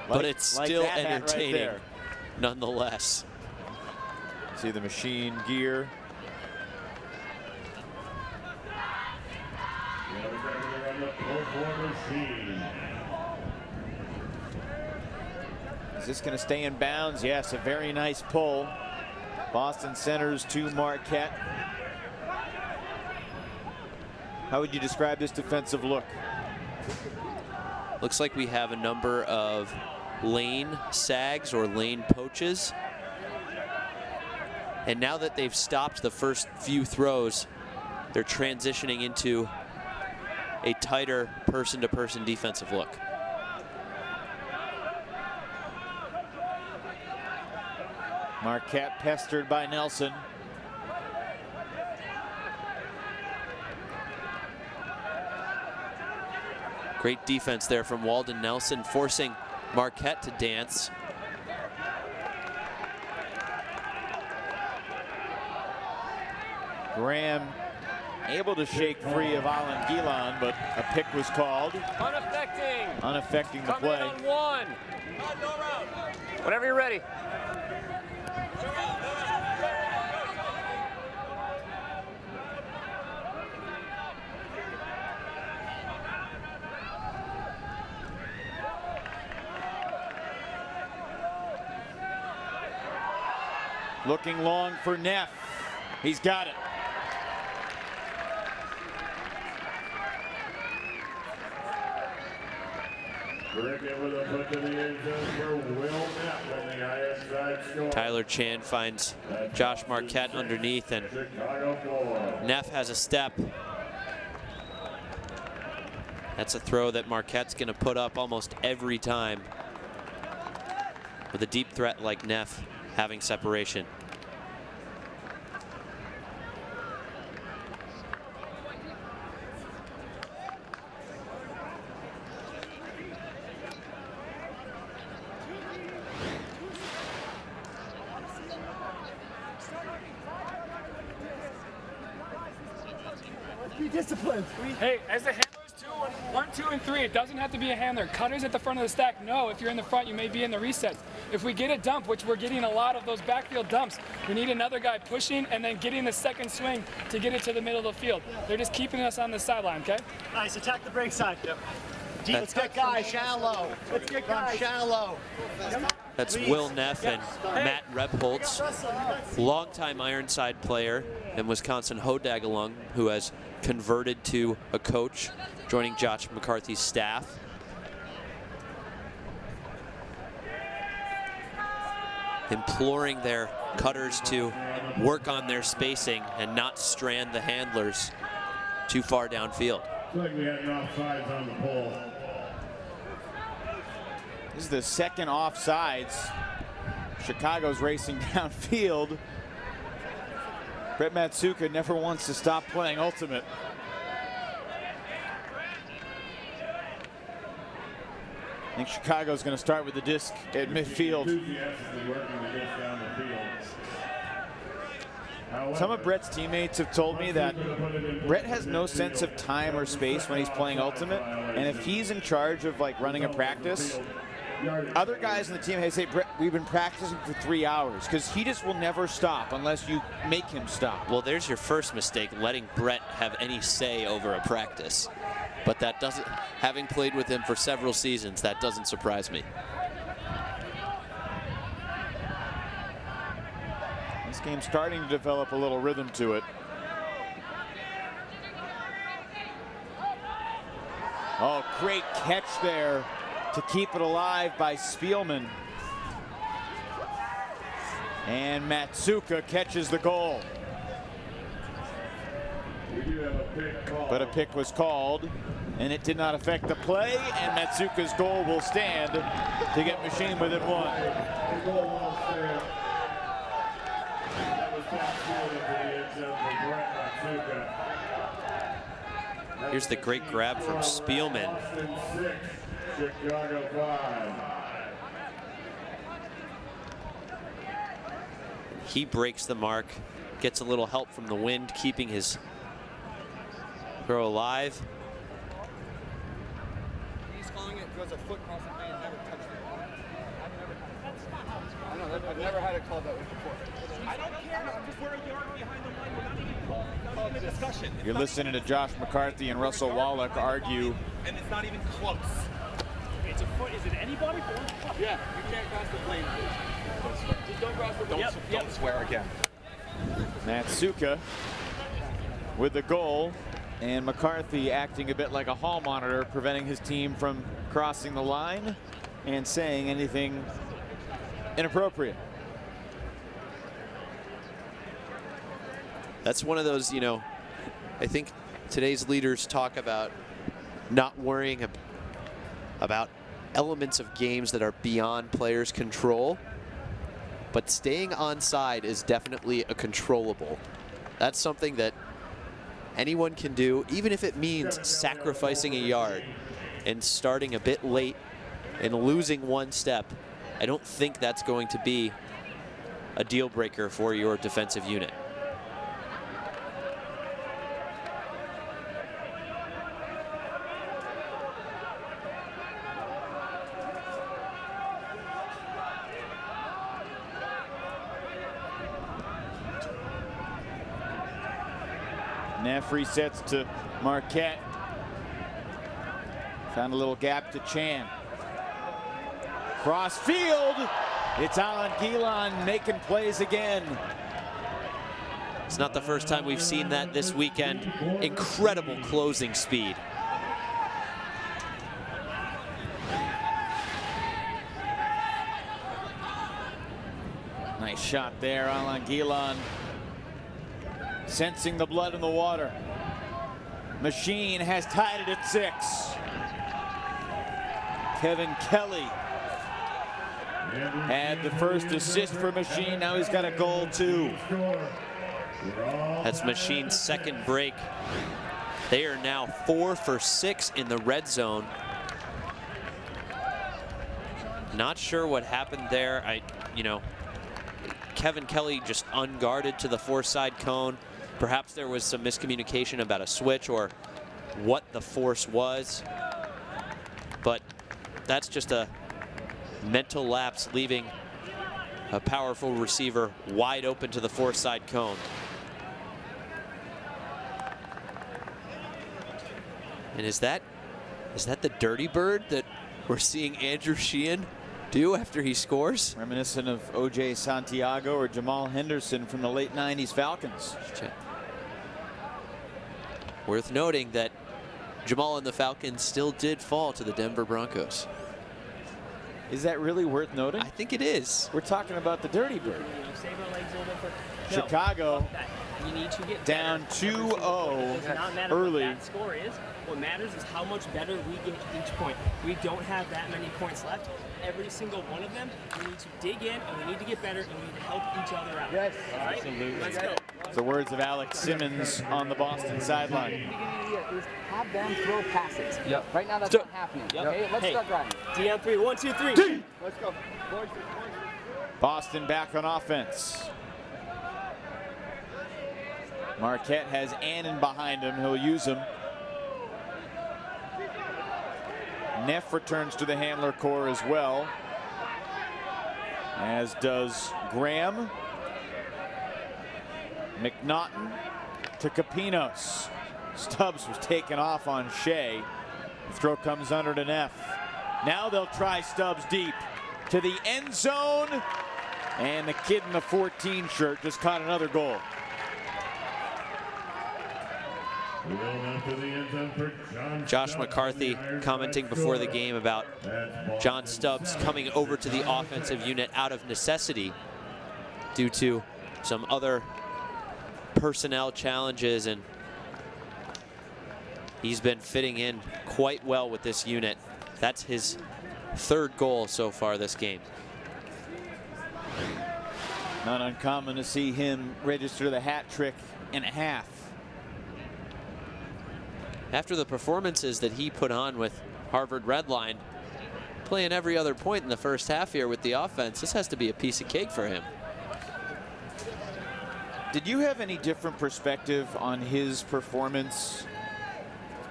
but it's still entertaining right nonetheless. See the Machine gear. Is this going to stay in bounds? Yes, a very nice pull. Boston centers to Marquette. How would you describe this defensive look? Looks like we have a number of lane sags or lane poaches. And now that they've stopped the first few throws, they're transitioning into a tighter person-to-person defensive look. Marquette pestered by Nelson. Great defense there from Walden Nelson, forcing Marquette to dance. Graham able to shake free of Alan Gilon, but a pick was called. Unaffecting the play. Come in on one. Whenever you're ready. Looking long for Neff. He's got it. Tyler Chan finds Josh Marquette underneath, and Neff has a step. That's a throw that Marquette's going to put up almost every time, with a deep threat like Neff having separation. Be disciplined. Hey, as the handlers, 1, 2, and 3, it doesn't have to be a handler. Cutters at the front of the stack, no. If you're in the front, you may be in the resets. If we get a dump, which we're getting a lot of those backfield dumps, we need another guy pushing and then getting the second swing to get it to the middle of the field. They're just keeping us on the sideline, okay? Nice, attack the break side. Yep. Let's get guys shallow. Let's get guys shallow. That's Will Neff and Matt Rebholz, longtime Ironside player and Wisconsin Hodag alum who has converted to a coach, joining Josh McCarthy's staff. Imploring their cutters to work on their spacing and not strand the handlers too far downfield. Like we had offsides on the pole. This is the second offsides. Chicago's racing downfield. Brett Matsuka never wants to stop playing ultimate. I think Chicago's going to start with the disc at midfield. Some of Brett's teammates have told me that Brett has no sense of time or space when he's playing ultimate, and if he's in charge of like running a practice, other guys in the team, they say, Brett, we've been practicing for 3 hours, because he just will never stop unless you make him stop. Well, there's your first mistake, letting Brett have any say over a practice. But that doesn't, having played with him for several seasons, that doesn't surprise me. game starting to develop a little rhythm to it. Oh, great catch there to keep it alive by Spielman. And Matsuka catches the goal. But a pick was called, and it did not affect the play, and Matsuka's goal will stand to get Machine within one. Here's the great grab from Spielman. He breaks the mark, gets a little help from the wind, keeping his throw alive. He's calling it because a foot cross the line and never touched it. I know, I've never had it called that way before. I don't care. I'm just we're a yard behind the line. We're not even in a discussion. You're listening to Josh McCarthy and Russell Wallach argue. And it's not even close. It's a foot. Is it anybody? Yeah, you can't cross the plane. Just don't cross the plane. Don't swear again. Matsuka with the goal, and McCarthy acting a bit like a hall monitor, preventing his team from crossing the line and saying anything inappropriate. That's one of those, you know, I think today's leaders talk about not worrying about elements of games that are beyond players' control, but staying onside is definitely a controllable. That's something that anyone can do, even if it means sacrificing a yard and starting a bit late and losing one step. I don't think that's going to be a deal breaker for your defensive unit. Neff resets to Marquette. Found a little gap to Chan. Cross field. It's Alan Gilon making plays again. It's not the first time we've seen that this weekend. Incredible closing speed. Nice shot there, Alan Gilon. Sensing the blood in the water. Machine has tied it at 6. Kevin Kelly had the first assist for Machine. Now he's got a goal too. That's Machine's second break. They are now 4 for 6 in the red zone. Not sure what happened there. Kevin Kelly just unguarded to the far side cone. Perhaps there was some miscommunication about a switch or what the force was. But that's just a mental lapse, leaving a powerful receiver wide open to the far side cone. And is that the dirty bird that we're seeing Andrew Sheehan do after he scores? Reminiscent of O.J. Santiago or Jamal Henderson from the late 90s Falcons. Worth noting that Jamal and the Falcons still did fall to the Denver Broncos. Is that really worth noting? I think it is. We're talking about the dirty bird. Save our legs a little bit for Chicago you need to get down 2-0 It does not matter early. what that score is. What matters is how much better we get each point. We don't have that many points left. Every single one of them, we need to dig in and we need to get better and we need to help each other out. Yes. All right? Absolutely. Let's go. The words of Alex Simmons on the Boston sideline. Is have them throw passes. Yep. Right now that's not happening. Yep. Okay, let's start driving. D on 3, 1, 2, 3. D. Let's go. Boston back on offense. Marquette has Annan behind him. He'll use him. Neff returns to the handler core as well, as does Graham. McNaughton to Capinos. Stubbs was taken off on Shea. The throw comes under to Neff. Now they'll try Stubbs deep to the end zone. And the kid in the 14 shirt just caught another goal. Josh McCarthy commenting before the game about John Stubbs coming over to the offensive unit out of necessity due to some other personnel challenges, and he's been fitting in quite well with this unit. That's his third goal so far this game. Not uncommon to see him register the hat trick and a half. After the performances that he put on with Harvard Redline, playing every other point in the first half here with the offense, this has to be a piece of cake for him. Did you have any different perspective on his performance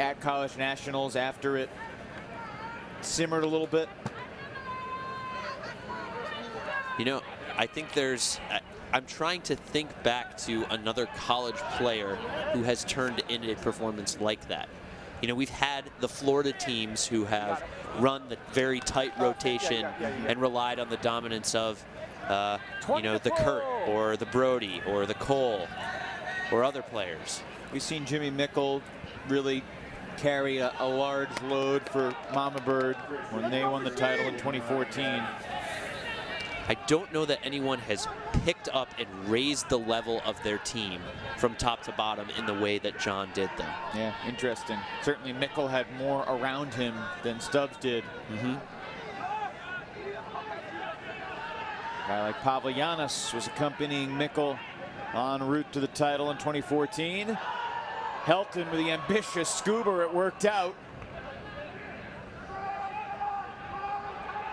at college nationals after it simmered a little bit? You know, I think I'm trying to think back to another college player who has turned in a performance like that. You know, we've had the Florida teams who have run the very tight rotation and relied on the dominance of, you know, the Kurt or the Brody or the Cole or other players. We've seen Jimmy Mickle really carry a large load for Mama Bird when they won the title in 2014. I don't know that anyone has picked up and raised the level of their team from top to bottom in the way that John did, though. Yeah, interesting. Certainly Mickle had more around him than Stubbs did. A guy like Pavlianis was accompanying Mickle en route to the title in 2014. Helton with the ambitious scuba, it worked out.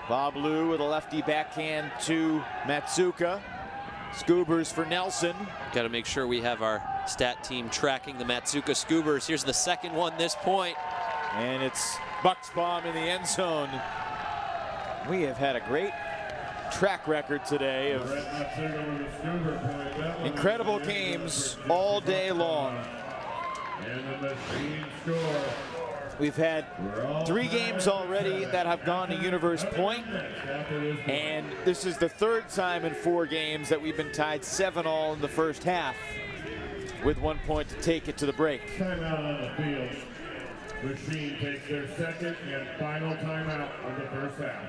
Bob Lou with a lefty backhand to Matsuka. Scoobers for Nelson. Got to make sure we have our stat team tracking the Matsuka Scoobers. Here's the second one this point. And it's Bucksbaum in the end zone. We have had a great track record today of incredible games all day long. And the machine score. We've had 3 games already that have gone to Universe Point, and this is the 3rd time in 4 games that we've been tied 7-all in the first half, with 1 point to take it to the break. Timeout on the field. Machine takes their second and final timeout of the first half.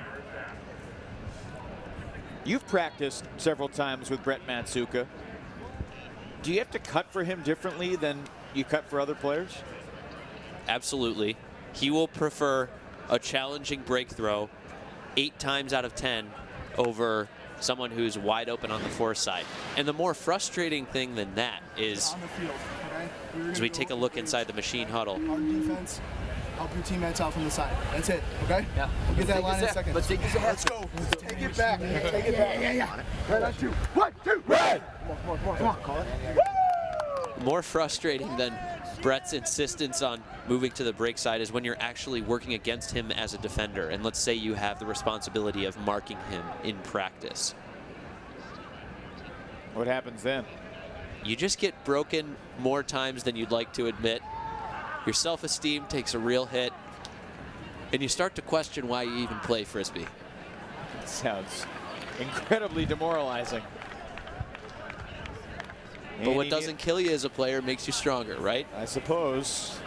You've practiced several times with Brett Matsuka. Do you have to cut for him differently than you cut for other players? Absolutely. He will prefer a challenging break throw 8 times out of 10 over someone who's wide open on the force side. And the more frustrating thing than that is, on the field, okay? as we take a look inside the machine huddle. Our defense, help your teammates out from the side. That's it, okay? Yeah. We'll get that line in a second. Let's take this ahead. Let's go. Take it back. Take it back. Yeah. Right on 2. 1, 2, red! Come on. Call it. More frustrating than Brett's insistence on moving to the break side is when you're actually working against him as a defender. And let's say you have the responsibility of marking him in practice. What happens then? You just get broken more times than you'd like to admit. Your self-esteem takes a real hit, and you start to question why you even play Frisbee. Sounds incredibly demoralizing. But what doesn't kill you as a player makes you stronger, right? I suppose.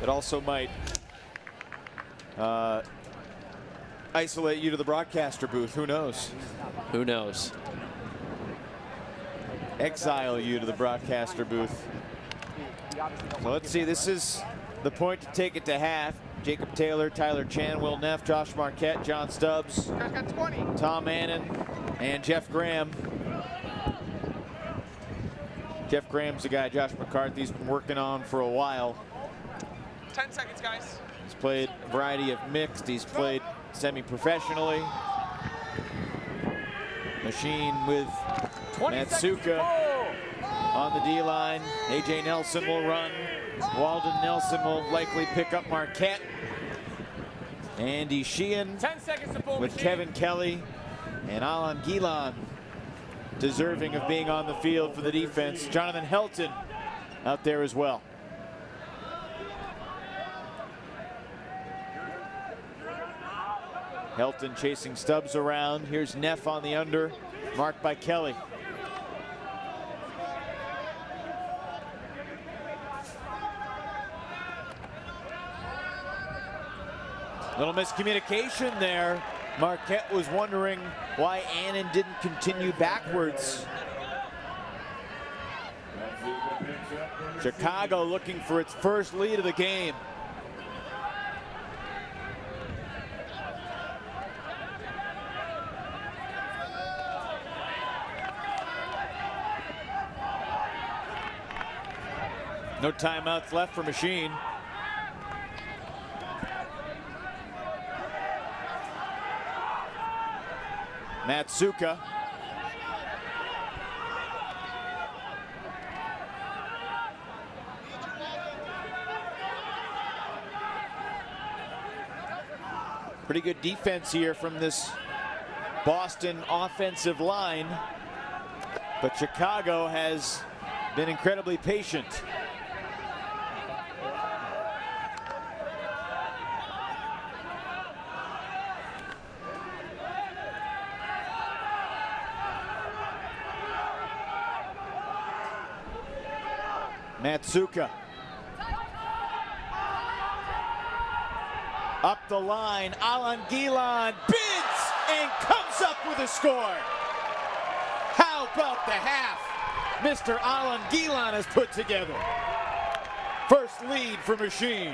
It also might isolate you to the broadcaster booth. Who knows? Who knows? Exile you to the broadcaster booth. So let's see. This is the point to take it to half. Jacob Taylor, Tyler Chan, Will Neff, Josh Marquette, John Stubbs, Tom Annan, and Jeff Graham. Jeff Graham's the guy Josh McCarthy's been working on for a while. 10 seconds, guys. He's played a variety of mixed. He's played semi-professionally. Machine with Matsuka on the D-line. A.J. Nelson will run. Walden Nelson will likely pick up Marquette. Andy Sheehan 10 seconds to pull with machine. Kevin Kelly and Alan Gilon, deserving of being on the field for the defense. Jonathan Helton out there as well. Helton chasing Stubbs around. Here's Neff on the under, marked by Kelly. Little miscommunication there. Marquette was wondering why Annan didn't continue backwards. Chicago looking for its first lead of the game. No timeouts left for Machine. Matsuka. Pretty good defense here from this Boston offensive line, but Chicago has been incredibly patient. Matsuka. Up the line, Alan Gilon bids and comes up with a score. How about the half Mr. Alan Gilon has put together? First lead for Machine.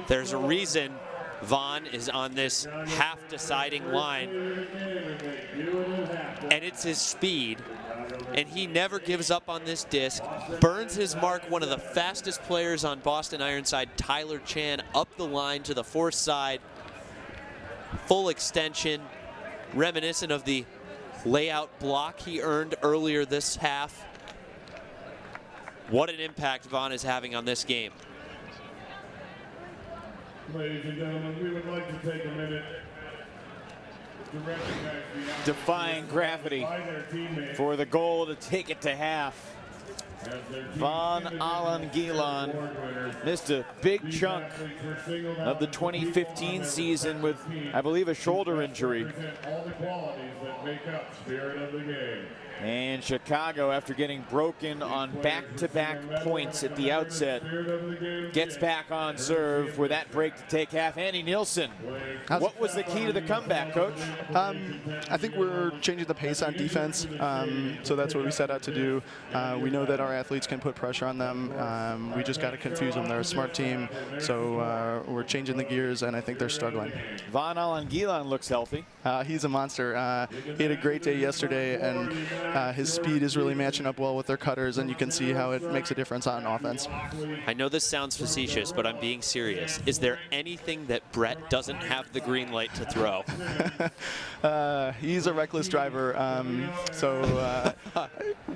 There's a reason Vaughn is on this half-deciding line, and it's his speed, and he never gives up on this disc. Burns his mark, one of the fastest players on Boston Ironside, Tyler Chan, up the line to the fourth side. Full extension, reminiscent of the layout block he earned earlier this half. What an impact Vaughn is having on this game. Ladies and gentlemen, we would like to take a minute to recognize the Defying gravity for the goal to take it to half. Von Alan Gilon missed a big chunk of the 2015 season with, I believe, a shoulder injury. all the qualities that make up spirit of the game. And Chicago, after getting broken on back-to-back points at the outset, gets back on serve with that break to take half. Andy Nielsen, what was the key to the comeback, Coach? I think we're changing the pace on defense, so that's what we set out to do. We know that our athletes can put pressure on them. We just got to confuse them. They're a smart team, so we're changing the gears, and I think they're struggling. Von Alan Gilon looks healthy. He's a monster. He had a great day yesterday, and his speed is really matching up well with their cutters, and you can see how it makes a difference on offense. I know this sounds facetious, but I'm being serious. Is there anything that Brett doesn't have the green light to throw? He's a reckless driver, so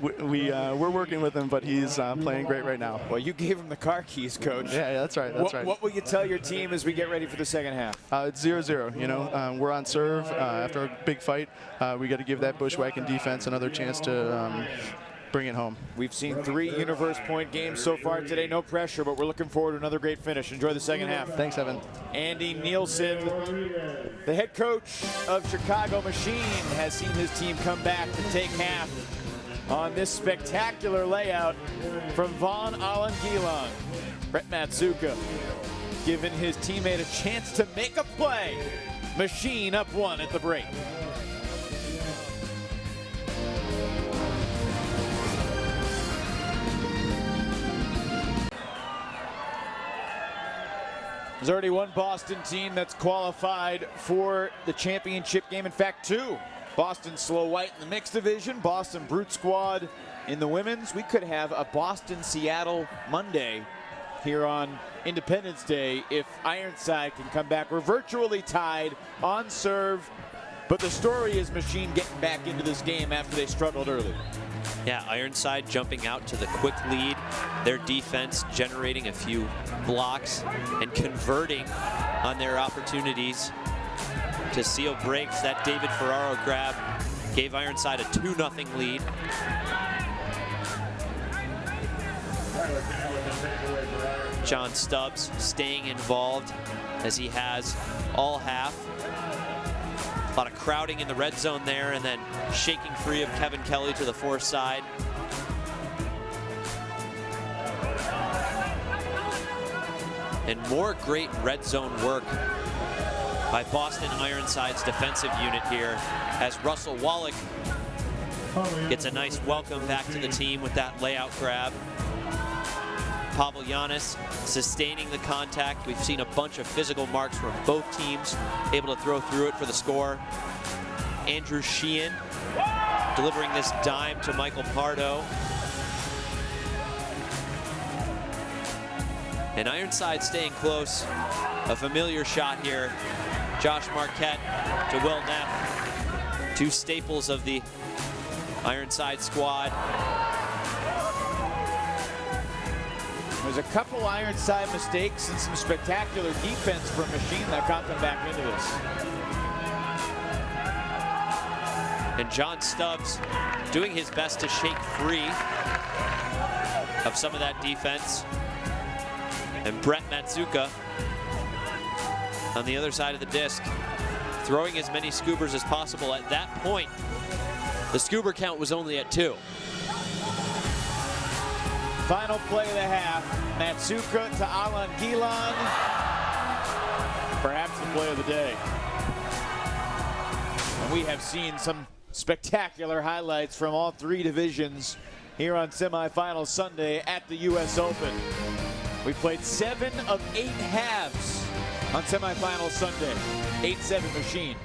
we're working with him, but he's playing great right now. Well, you gave him the car keys, Coach. Yeah, that's right. That's right. What will you tell your team as we get ready for the second half? It's 0-0. You know, we're on serve after a big fight. We got to give that bushwhacking defense another chance to bring it home. We've seen 3 universe point games so far today. No pressure, but we're looking forward to another great finish. Enjoy the second half. Thanks, Evan. Andy Nielsen, the head coach of Chicago Machine, has seen his team come back to take half on this spectacular layout from Von Alan Gilon. Brett Matsuka giving his teammate a chance to make a play. Machine up 1 at the break. There's already one Boston team that's qualified for the championship game. In fact, 2. Boston Slow White in the mixed division, Boston Brute Squad in the women's. We could have a Boston-Seattle Monday here on Independence Day if Ironside can come back. We're virtually tied on serve, but the story is Machine getting back into this game after they struggled early. Yeah, Ironside jumping out to the quick lead. Their defense generating a few blocks and converting on their opportunities to seal breaks. That David Ferraro grab gave Ironside a 2-0 lead. John Stubbs staying involved as he has all half. A lot of crowding in the red zone there, and then shaking free of Kevin Kelly to the far side. And more great red zone work by Boston Ironside's defensive unit here as Russell Wallach gets a nice welcome back to the team with that layout grab. Pavlianis sustaining the contact. We've seen a bunch of physical marks from both teams, able to throw through it for the score. Andrew Sheehan delivering this dime to Michael Pardo. And Ironside staying close. A familiar shot here. Josh Marquette to Will Neff. Two staples of the Ironside squad. There's a couple Ironside mistakes and some spectacular defense from Machine that got them back into this. And John Stubbs doing his best to shake free of some of that defense. And Brett Matsuka on the other side of the disc, throwing as many scoobers as possible. At that point, the scoober count was only at 2. Final play of the half, Matsuka to Alan Gilon. Perhaps the play of the day. And we have seen some spectacular highlights from all 3 divisions here on Semifinal Sunday at the US Open. We played 7 of 8 halves on Semifinal Sunday. 8-7 Machine.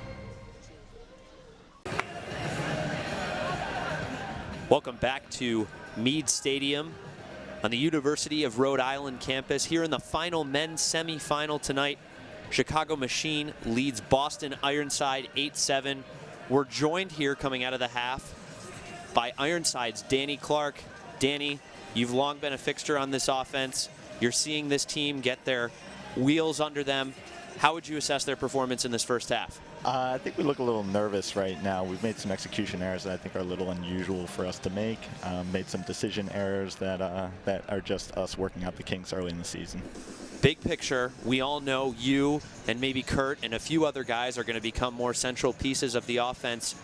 Welcome back to Meade Stadium on the University of Rhode Island campus. Here in the final men's semifinal tonight, Chicago Machine leads Boston Ironside 8-7. We're joined here coming out of the half by Ironside's Danny Clark. Danny, you've long been a fixture on this offense. You're seeing this team get their wheels under them. How would you assess their performance in this first half? I think we look a little nervous right now. We've made some execution errors that I think are a little unusual for us to make. Made some decision errors that are just us working out the kinks early in the season. Big picture, we all know you and maybe Kurt and a few other guys are going to become more central pieces of the offense.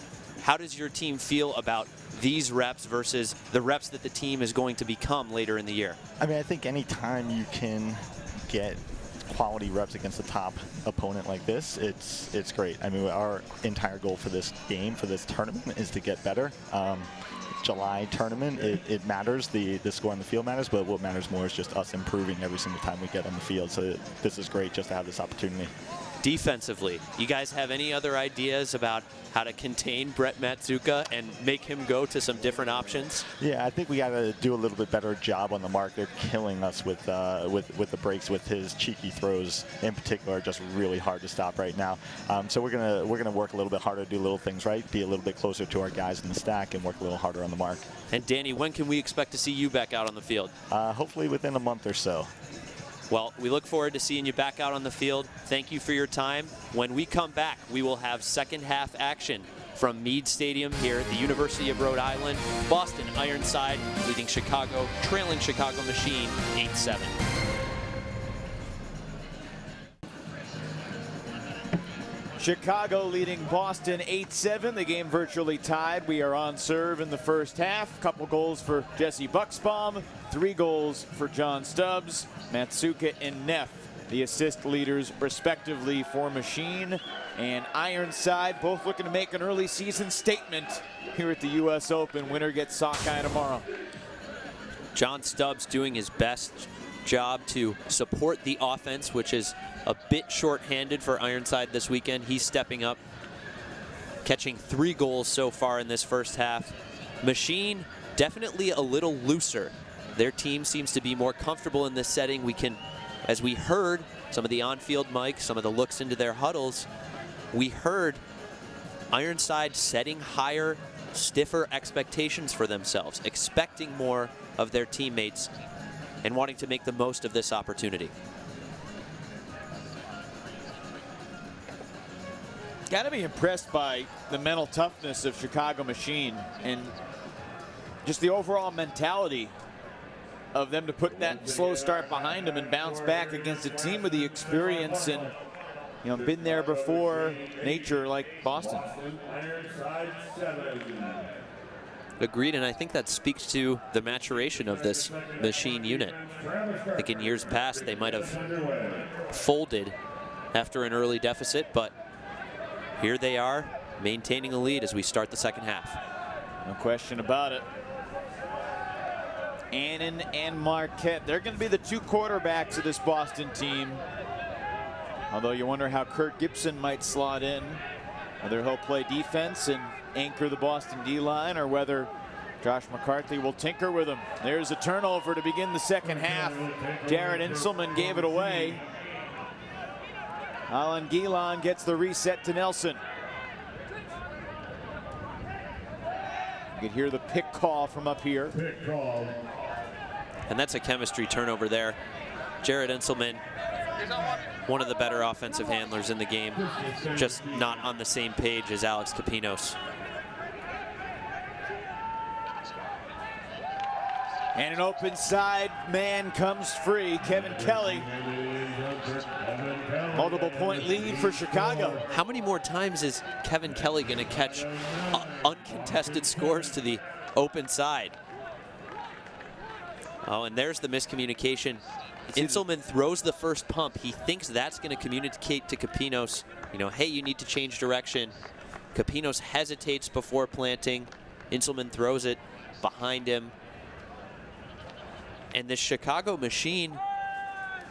How does your team feel about these reps versus the reps that the team is going to become later in the year? I mean, I think any time you can get quality reps against a top opponent like this, it's great. I mean, our entire goal for this game, for this tournament, is to get better. July tournament, it matters, the score on the field matters, but what matters more is just us improving every single time we get on the field. So this is great just to have this opportunity. Defensively, you guys have any other ideas about how to contain Brett Matsuka and make him go to some different options? Yeah, I think we got to do a little bit better job on the mark. They're killing us with the breaks, with his cheeky throws in particular, just really hard to stop right now. So we're gonna work a little bit harder, do little things right, be a little bit closer to our guys in the stack, and work a little harder on the mark. And Danny, when can we expect to see you back out on the field? Hopefully within a month or so. Well, we look forward to seeing you back out on the field. Thank you for your time. When we come back, we will have second half action from Meade Stadium here at the University of Rhode Island. Boston Ironside leading Chicago, trailing Chicago Machine 8-7. Chicago leading Boston 8-7. The game virtually tied. We are on serve in the first half. Couple goals for Jesse Bucksbaum. 3 goals for John Stubbs. Matsuka and Neff, the assist leaders respectively for Machine and Ironside, both looking to make an early season statement here at the US Open. Winner gets sockeye tomorrow. John Stubbs doing his best job to support the offense, which is a bit short-handed for Ironside this weekend. He's stepping up, catching 3 goals so far in this first half. Machine definitely a little looser. Their team seems to be more comfortable in this setting. We can, as we heard some of the on-field mics, some of the looks into their huddles, we heard Ironside setting higher, stiffer expectations for themselves, expecting more of their teammates and wanting to make the most of this opportunity. Got to be impressed by the mental toughness of Chicago Machine and just the overall mentality of them to put that slow start behind them and bounce back against a team with the experience and, you know, been there before nature like Boston. Agreed, and I think that speaks to the maturation of this Machine unit. I think in years past they might have folded after an early deficit, but here they are maintaining a lead as we start the second half. No question about it. Annan and Marquette, they're going to be the two quarterbacks of this Boston team. Although you wonder how Kurt Gibson might slot in. Whether he'll play defense and anchor the Boston D-line, or whether Josh McCarthy will tinker with him. There's a turnover to begin the second half. Jared Inselman gave it away. Alan Gilon gets the reset to Nelson. You can hear the pick call from up here. Pick call. And that's a chemistry turnover there. Jared Inselman, one of the better offensive handlers in the game, just not on the same page as Alex Capinos. And an open side man comes free. Kevin Kelly. Multiple point lead for Chicago. How many more times is Kevin Kelly going to catch uncontested scores to the open side? Oh, and there's the miscommunication. Inselman throws the first pump. He thinks that's going to communicate to Capinos, you know, hey, you need to change direction. Capinos hesitates before planting. Inselman throws it behind him. And the Chicago Machine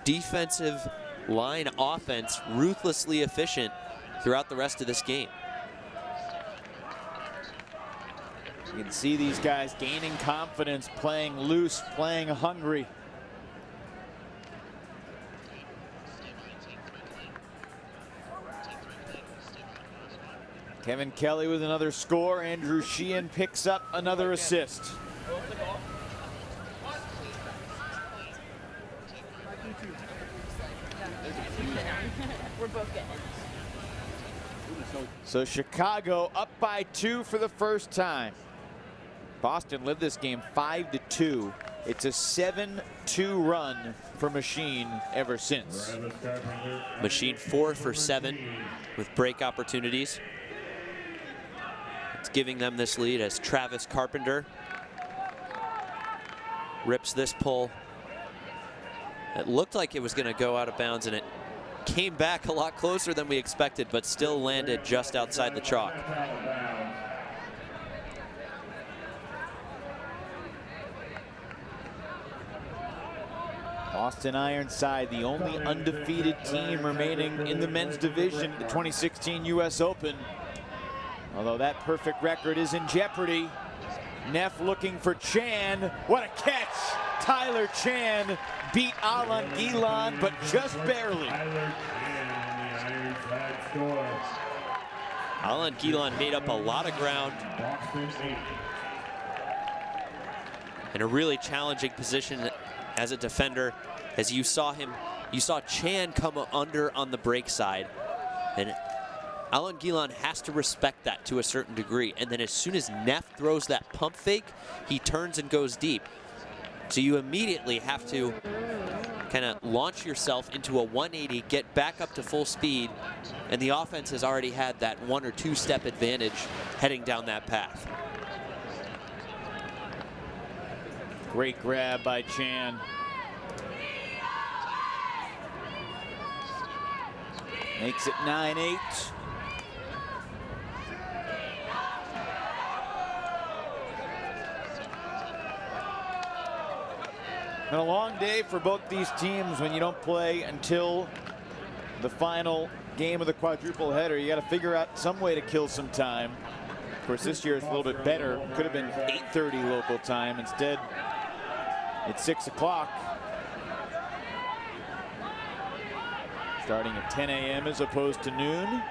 defensive line offense ruthlessly efficient throughout the rest of this game. You can see these guys gaining confidence, playing loose, playing hungry. Kevin Kelly with another score. Andrew Sheehan picks up another assist. We're both getting it. So Chicago up by 2 for the first time. Boston led this game 5-2. It's a 7-2 run for Machine ever since. Machine 4 for 7 with break opportunities. It's giving them this lead as Travis Carpenter rips this pull. It looked like it was going to go out of bounds, and it came back a lot closer than we expected, but still landed just outside the chalk. Boston Ironside, the only undefeated team remaining in the men's division at the 2016 US Open. Although that perfect record is in jeopardy. Neff looking for Chan. What a catch! Tyler Chan beat Alan Gilon, but just barely. Alan Gilon made up a lot of ground. In a really challenging position as a defender. As you saw Chan come under on the break side. And Alan Gilon has to respect that to a certain degree. And then as soon as Neff throws that pump fake, he turns and goes deep. So you immediately have to kind of launch yourself into a 180, get back up to full speed, and the offense has already had that 1 or 2 step advantage heading down that path. Great grab by Chan. Makes it 9-8. Been a long day for both these teams when you don't play until the final game of the quadruple header. You got to figure out some way to kill some time. Of course, this year it's a little bit better. Could have been 8:30 local time. Instead, it's 6 o'clock. Starting at 10 a.m. as opposed to noon.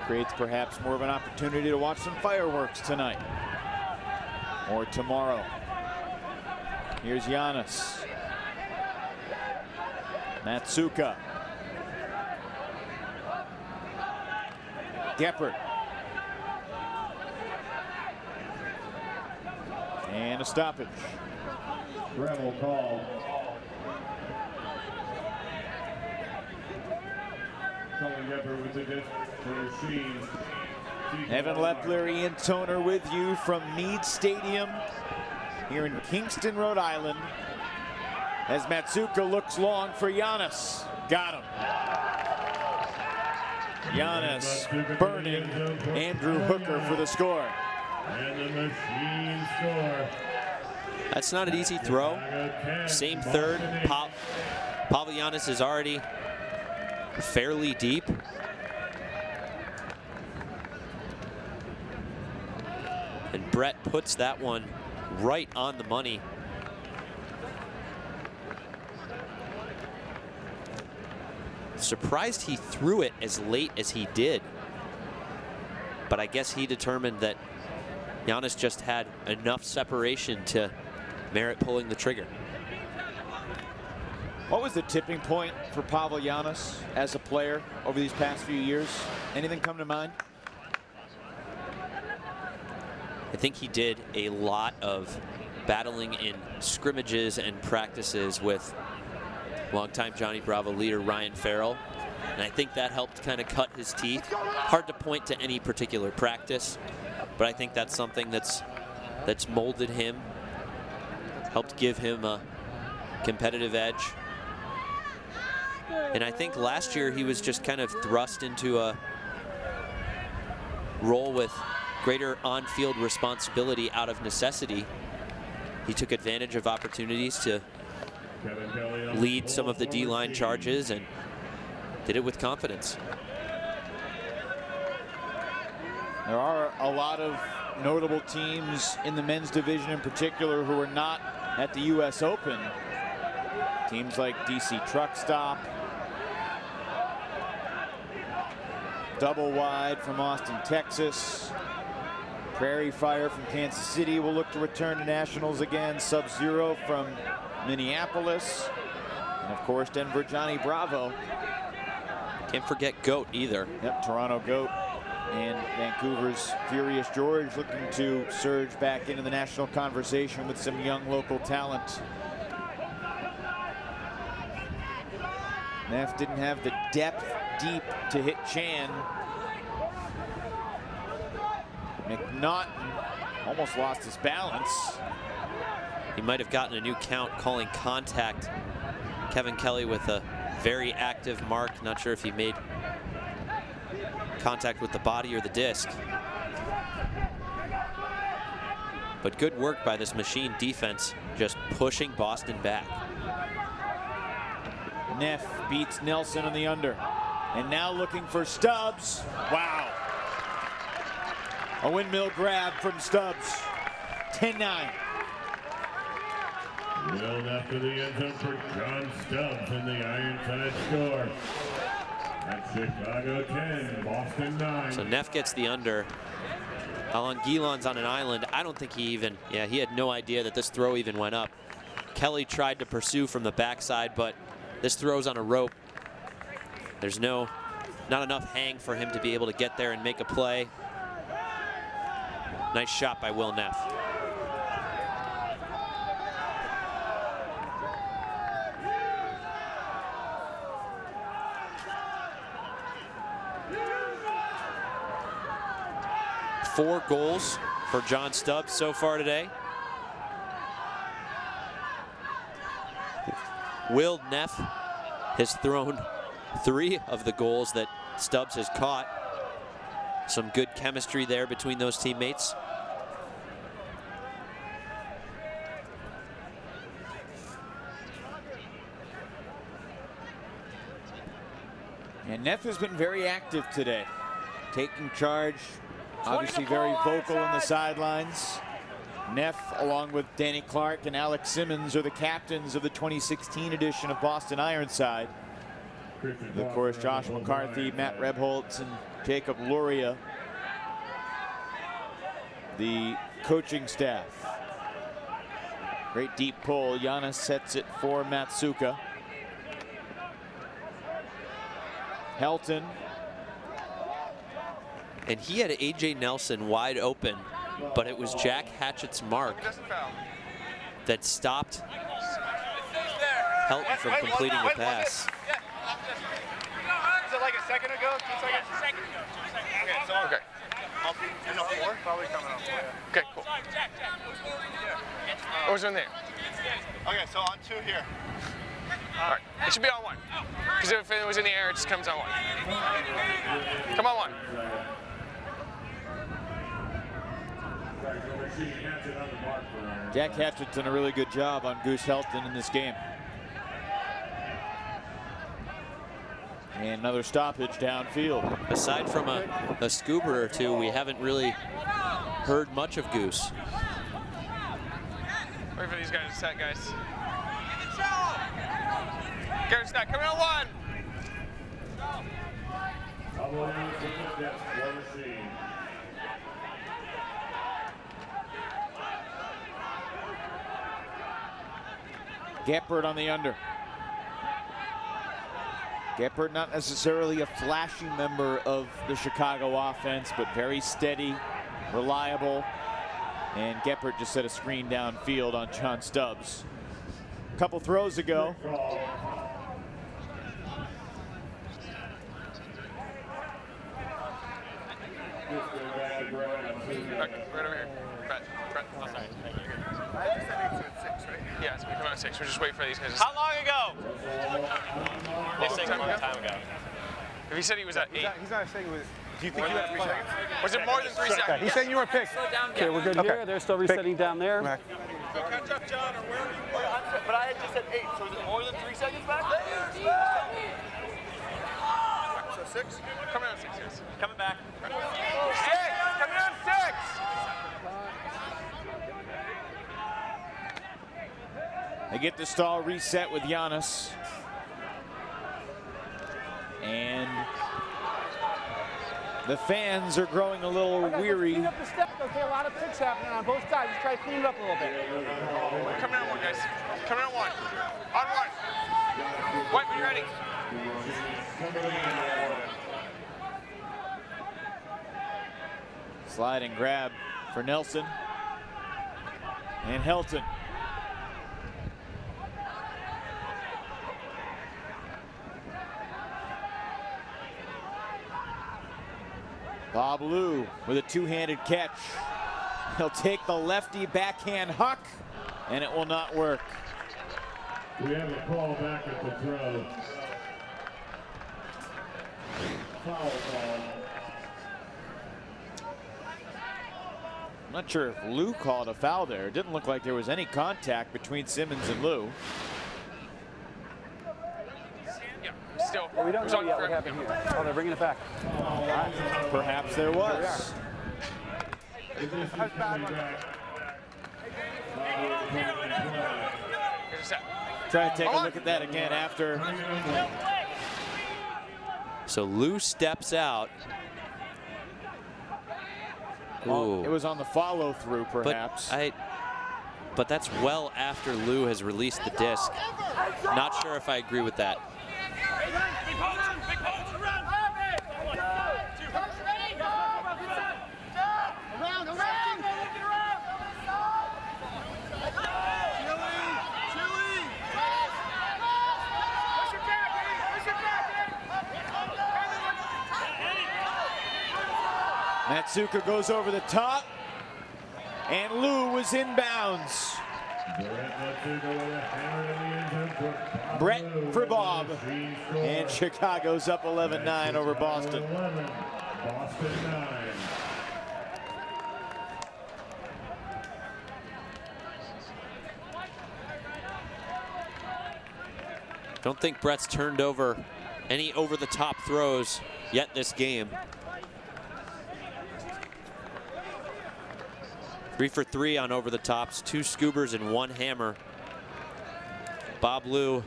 Creates perhaps more of an opportunity to watch some fireworks tonight or tomorrow. Here's Giannis. Matsuka. Geppert. And a stoppage. Rebel call. Calling Gepper with the disc for Sheen. Evan Lepler, Ian Toner with you from Meade Stadium here in Kingston, Rhode Island, as Matsuka looks long for Giannis. Got him. Giannis burning Andrew Hooker for the score. And the machine score. That's not an easy throw. Same third. Pavel is already fairly deep. And Brett puts that one right on the money. Surprised he threw it as late as he did. But I guess he determined that Giannis just had enough separation to merit pulling the trigger. What was the tipping point for Pavel Giannis as a player over these past few years? Anything come to mind? I think he did a lot of battling in scrimmages and practices with longtime Johnny Bravo leader Ryan Farrell. And I think that helped kind of cut his teeth. Hard to point to any particular practice, but I think that's something that's molded him, helped give him a competitive edge. And I think last year he was just kind of thrust into a role with greater on-field responsibility out of necessity. He took advantage of opportunities to lead some of the D-line charges and did it with confidence. There are a lot of notable teams in the men's division in particular who are not at the U.S. Open. Teams like DC Truck Stop, Double Wide from Austin, Texas. Prairie Fire from Kansas City will look to return to nationals again. Sub-Zero from Minneapolis. And of course, Denver Johnny Bravo. Can't forget Goat either. Yep, Toronto Goat. And Vancouver's Furious George looking to surge back into the national conversation with some young local talent. Neff didn't have the depth deep to hit Chan. McNaughton almost lost his balance. He might have gotten a new count calling contact. Kevin Kelly with a very active mark. Not sure if he made contact with the body or the disc. But good work by this machine defense, just pushing Boston back. Neff beats Nelson on the under. And now looking for Stubbs. Wow. A windmill grab from Stubbs. 10-9. Well, after the end zone for John Stubbs in the Ironside score. That's Chicago 10, Boston 9. So Neff gets the under. Alan Guilon's on an island. I don't think he even, he had no idea that this throw even went up. Kelly tried to pursue from the backside, but this throw's on a rope. There's not enough hang for him to be able to get there and make a play. Nice shot by Will Neff. Four goals for John Stubbs so far today. Will Neff has thrown 3 of the goals that Stubbs has caught. Some good chemistry there between those teammates. And Neff has been very active today, taking charge, obviously very vocal on the sidelines. Neff, along with Danny Clark and Alex Simmons, are the captains of the 2016 edition of Boston Ironside. And of course, Josh McCarthy, Matt Rebholz, and Jacob Luria, the coaching staff. Great deep pull. Giannis sets it for Matsuka. Helton. And he had A.J. Nelson wide open but it was Jack Hatchett's mark that stopped Helton from completing the pass. Is it like a second ago? 2 seconds? A second ago. 2 seconds. Okay, so okay. In the 4? Probably coming up. Okay, cool. What was in there? Okay, so on 2 here. All right, it should be on 1. Because if it was in the air, it just comes on 1. Come on 1. Jack Hatchett's done a really good job on Goose Helton in this game. And another stoppage downfield. Aside from a scuba or two, we haven't really heard much of Goose. Wait for these guys to set, guys. Get set, coming on 1. Gephardt on the under. Gephardt not necessarily a flashy member of the Chicago offense, but very steady, reliable. And Gephardt just set a screen downfield on John Stubbs. A couple throws ago. Right over here. Brett. Oh, sorry. Thank you. Yeah, so we come out at 6. We're just waiting for these guys. How long ago? They said a long time ago. If he said he was at 8. He's not saying was. Do you think you had 3 seconds? Was it more than 3 seconds? He's saying you were picked. Okay, we're good here. They're still resetting down there. Okay. Catch up, John, or where? But I had just said 8, so is it more than 3 seconds back? So 6? Coming on 6, yes. Coming back. 6! Coming on 6! They get the stall reset with Giannis. And the fans are growing a little weary. Clean up the step. Okay, a lot of picks happening on both sides. Just try to clean it up a little bit. Coming on 1, guys. Coming on 1. On 1. White, when you're ready. Slide and grab for Nelson. And Helton. Bob Lou with a two-handed catch. He'll take the lefty backhand huck, and it will not work. We have a call back at the throw. Foul call. I'm not sure if Lou called a foul there. It didn't look like there was any contact between Simmons and Lou. Still. Well, we don't know yet what happened here. Oh, they're bringing it back. Perhaps there was. Try to take a look at that again after. So Lou steps out. Ooh. It was on the follow through, perhaps. But that's well after Lou has released the disc. Not sure if I agree with that. Matsuka goes over the top, and Lou was inbounds. Brett for Bob, and Chicago's up 11-9 over Boston. Boston 9. Don't think Brett's turned over any over-the-top throws yet this game. 3 for 3 on over-the-tops, 2 scoobers and 1 hammer. Bob Lou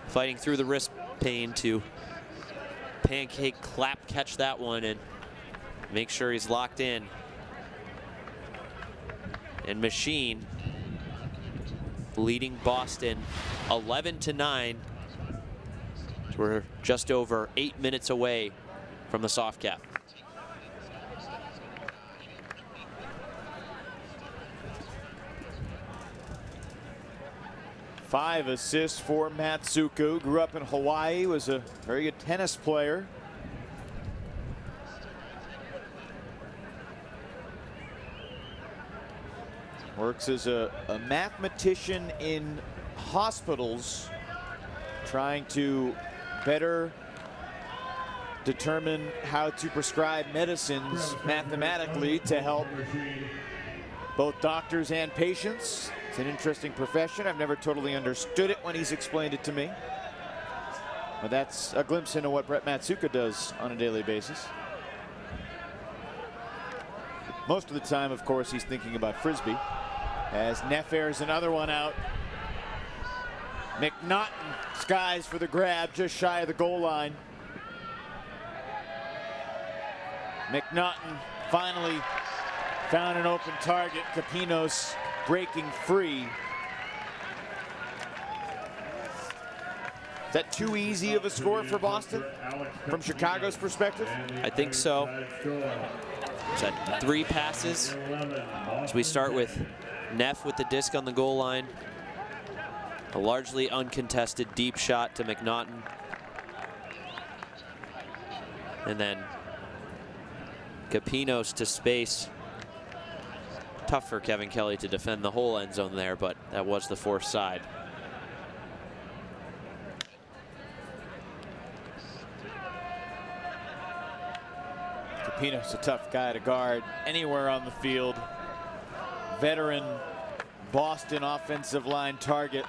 fighting through the wrist pain to pancake clap catch that one and make sure he's locked in. And Machine leading Boston 11-9. We're just over 8 minutes away from the soft cap. 5 assists for Matsuka, who grew up in Hawaii, was a very good tennis player. Works as a mathematician in hospitals, trying to better determine how to prescribe medicines mathematically to help both doctors and patients. It's an interesting profession. I've never totally understood it when he's explained it to me. But that's a glimpse into what Brett Matsuka does on a daily basis. Most of the time, of course, he's thinking about Frisbee. As Neff airs another one out. McNaughton skies for the grab just shy of the goal line. McNaughton finally found an open target. Capinos breaking free. Is that too easy of a score for Boston from Chicago's perspective? I think so. Is that 3 passes? So we start with Neff with the disc on the goal line. A largely uncontested deep shot to McNaughton. And then Capinos to space. Tough for Kevin Kelly to defend the whole end zone there, but that was the forced side. Capinos a tough guy to guard anywhere on the field. Veteran Boston offensive line target.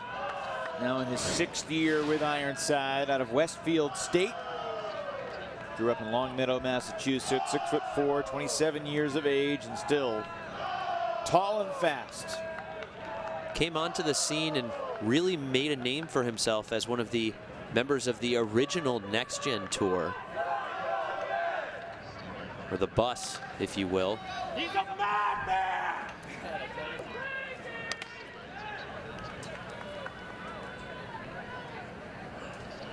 Now in his 6th year with Ironside, out of Westfield State. Grew up in Longmeadow, Massachusetts, 6'4", 27 years of age, and still tall and fast. Came onto the scene and really made a name for himself as one of the members of the original Next Gen Tour. Or the bus, if you will. He's a madman!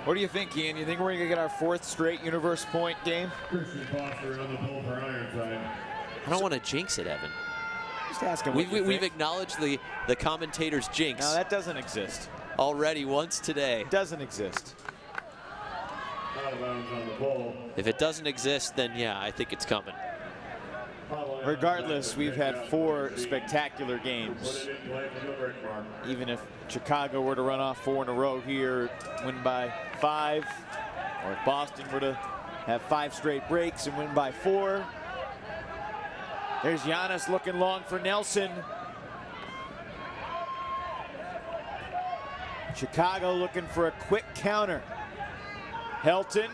What do you think, Ian? You think we're going to get our 4th straight Universe Point game? I don't want to jinx it, Evan. Just asking. We've acknowledged the commentator's jinx. No, that doesn't exist. Already once today. Doesn't exist. If it doesn't exist, then yeah, I think it's coming. Regardless, we've had 4 spectacular games. Even if Chicago were to run off 4 in a row here, win by 5, or if Boston were to have 5 straight breaks and win by 4. There's Giannis looking long for Nelson. Chicago looking for a quick counter. Helton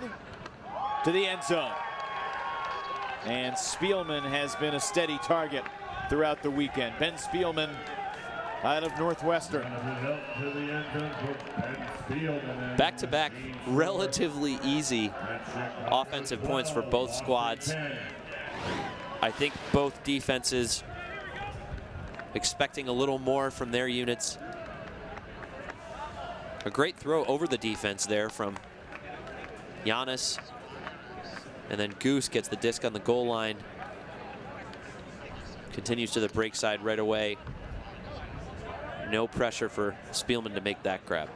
to the end zone. And Spielman has been a steady target throughout the weekend. Ben Spielman out of Northwestern. Back-to-back relatively easy offensive points for both squads. I think both defenses expecting a little more from their units. A great throw over the defense there from Giannis. And then Goose gets the disc on the goal line. Continues to the break side right away. No pressure for Spielman to make that grab.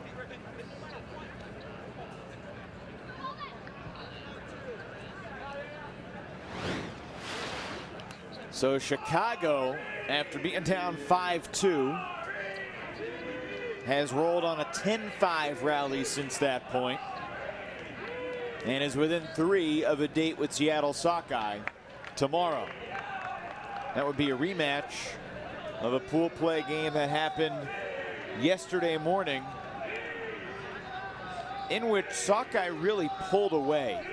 So Chicago, after being down 5-2, has rolled on a 10-5 rally since that point, and is within 3 of a date with Seattle Sockeye tomorrow. That would be a rematch of a pool play game that happened yesterday morning, in which Sockeye really pulled away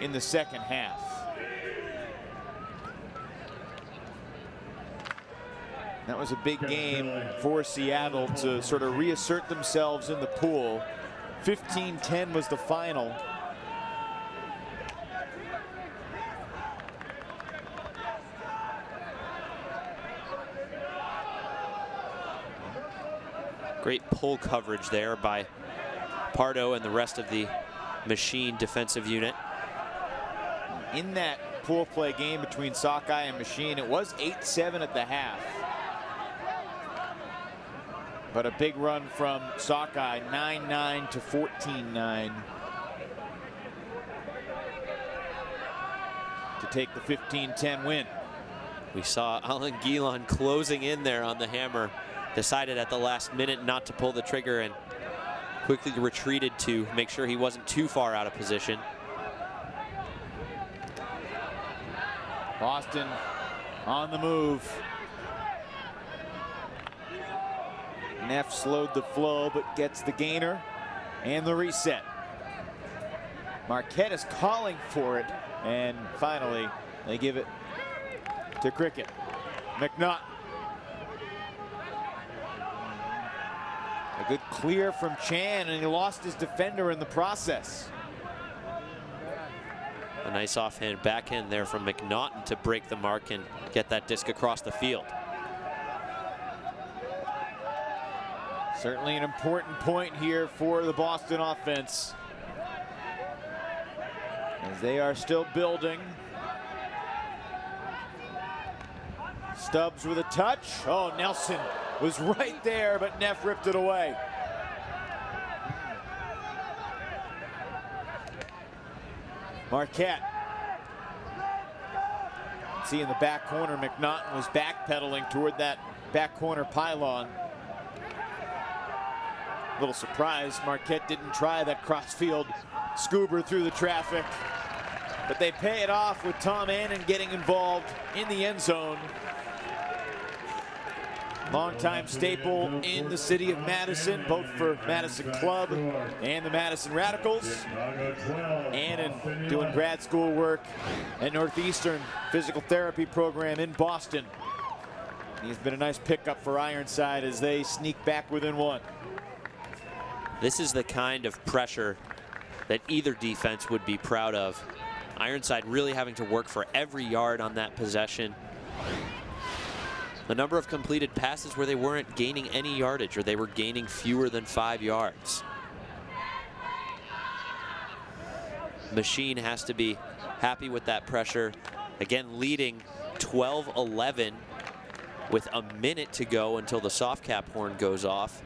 in the second half. That was a big game for Seattle to sort of reassert themselves in the pool. 15-10 was the final. Great pull coverage there by Pardo and the rest of the Machine defensive unit. In that pool play game between Sockeye and Machine, it was 8-7 at the half. But a big run from Sockeye, 9-9 to 14-9. To take the 15-10 win. We saw Alan Gilon closing in there on the hammer. Decided at the last minute not to pull the trigger and quickly retreated to make sure he wasn't too far out of position. Boston on the move. Neff slowed the flow, but gets the gainer and the reset. Marquette is calling for it, and finally they give it to Cricket. McNaught. A good clear from Chan, and he lost his defender in the process. A nice offhand backhand there from McNaughton to break the mark and get that disc across the field. Certainly an important point here for the Boston offense, as they are still building. Stubbs with a touch. Oh, Nelson was right there, but Neff ripped it away. Marquette. See in the back corner, McNaughton was backpedaling toward that back corner pylon. A little surprised Marquette didn't try that crossfield scuba through the traffic, but they pay it off with Tom Annan getting involved in the end zone. Longtime staple in the city of Madison, both for Madison Club and the Madison Radicals. Annan doing grad school work at Northeastern Physical Therapy program in Boston. He's been a nice pickup for Ironside as they sneak back within one. This is the kind of pressure that either defense would be proud of. Ironside really having to work for every yard on that possession. The number of completed passes where they weren't gaining any yardage, or they were gaining fewer than 5 yards. Machine has to be happy with that pressure. Again, leading 12-11 with a minute to go until the soft cap horn goes off.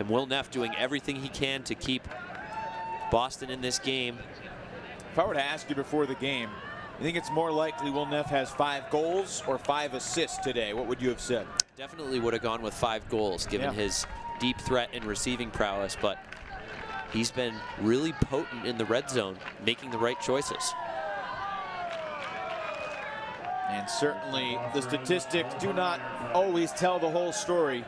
And Will Neff doing everything he can to keep Boston in this game. If I were to ask you before the game, you think it's more likely Will Neff has 5 goals or 5 assists today? What would you have said? Definitely would have gone with 5 goals given his deep threat and receiving prowess, but he's been really potent in the red zone, making the right choices. And certainly the statistics do not always tell the whole story.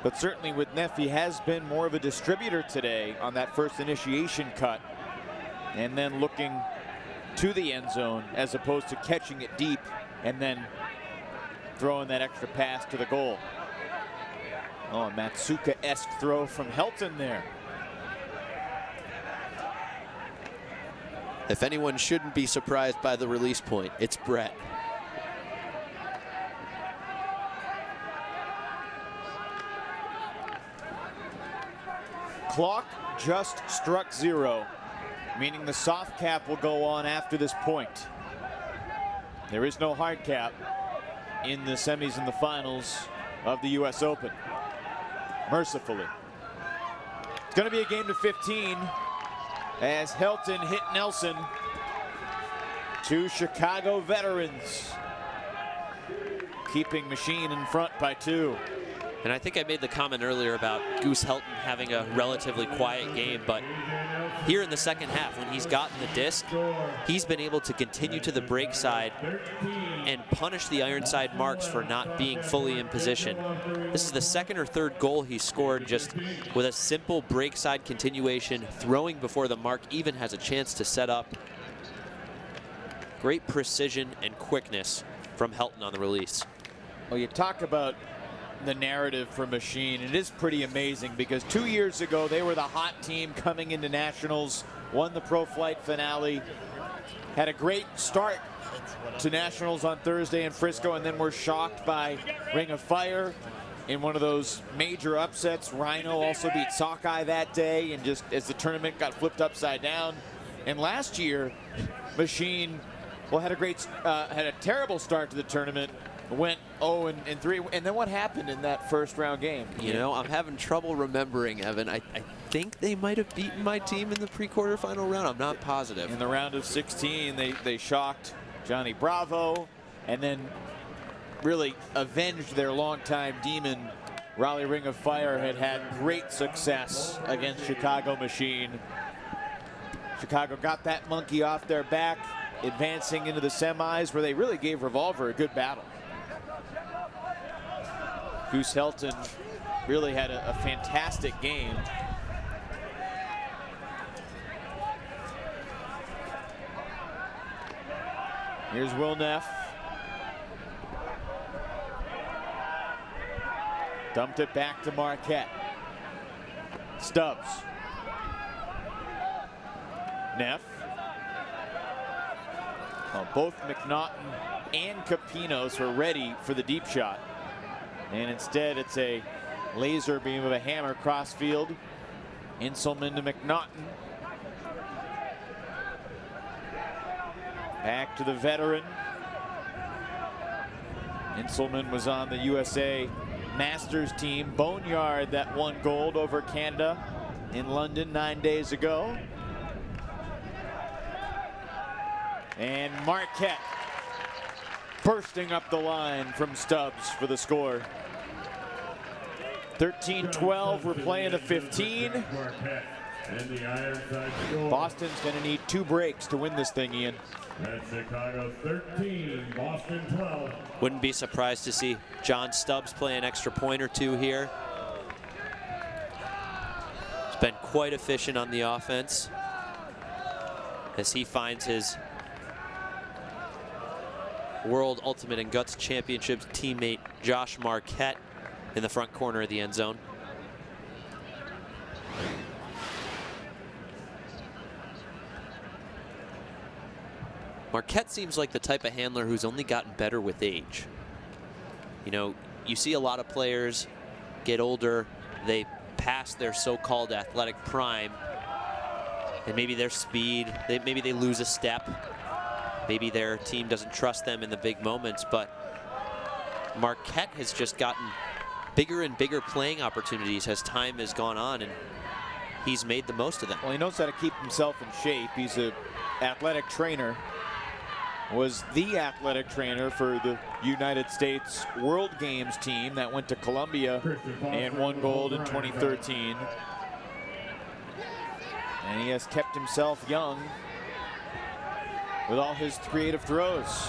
But certainly with Neff, he has been more of a distributor today on that first initiation cut, and then looking to the end zone as opposed to catching it deep and then throwing that extra pass to the goal. Oh, a Matsuka-esque throw from Helton there. If anyone shouldn't be surprised by the release point, it's Brett. Clock just struck 0, meaning the soft cap will go on after this point. There is no hard cap in the semis and the finals of the US Open, mercifully. It's going to be a game to 15 as Helton hit Nelson. 2 Chicago veterans keeping Machine in front by 2. And I think I made the comment earlier about Goose Helton having a relatively quiet game, but here in the second half, when he's gotten the disc, he's been able to continue to the break side and punish the Ironside marks for not being fully in position. This is the 2nd or 3rd goal he scored just with a simple break side continuation, throwing before the mark even has a chance to set up. Great precision and quickness from Helton on the release. Well, you talk about the narrative for Machine. It is pretty amazing because 2 years ago they were the hot team coming into nationals, won the Pro Flight finale, had a great start to nationals on Thursday in Frisco, and then were shocked by Ring of Fire in one of those major upsets. Rhino also beat Sockeye that day, and just as the tournament got flipped upside down. And last year Machine, well, had a terrible start to the tournament, went 0-3. And then what happened in that first round game? You know, I'm having trouble remembering, Evan. I think they might have beaten my team in the pre-quarterfinal round. I'm not positive. In the round of 16, they shocked Johnny Bravo and then really avenged their longtime demon. Raleigh Ring of Fire had great success against Chicago Machine. Chicago got that monkey off their back, advancing into the semis where they really gave Revolver a good battle. Goose Helton really had a fantastic game. Here's Will Neff. Dumped it back to Marquette. Stubbs. Neff. Well, both McNaughton and Capinos were ready for the deep shot. And instead it's a laser beam of a hammer crossfield. Inselman to McNaughton. Back to the veteran. Inselman was on the USA Masters team. Boneyard that won gold over Canada in London 9 days ago. And Marquette bursting up the line from Stubbs for the score. 13-12, we're playing to 15. Boston's gonna need 2 breaks to win this thing, Ian. That's Chicago 13, Boston 12. Wouldn't be surprised to see John Stubbs play an extra point or 2 here. He's been quite efficient on the offense as he finds his World Ultimate and Guts Championships teammate Josh Marquette in the front corner of the end zone. Marquette seems like the type of handler who's only gotten better with age. You know, you see a lot of players get older, they pass their so-called athletic prime, and maybe their speed, maybe they lose a step. Maybe their team doesn't trust them in the big moments, but Marquette has just gotten bigger and bigger playing opportunities as time has gone on, and he's made the most of them. Well, he knows how to keep himself in shape. He's an athletic trainer. Was the athletic trainer for the United States World Games team that went to Columbia and won gold in 2013. And he has kept himself young with all his creative throws.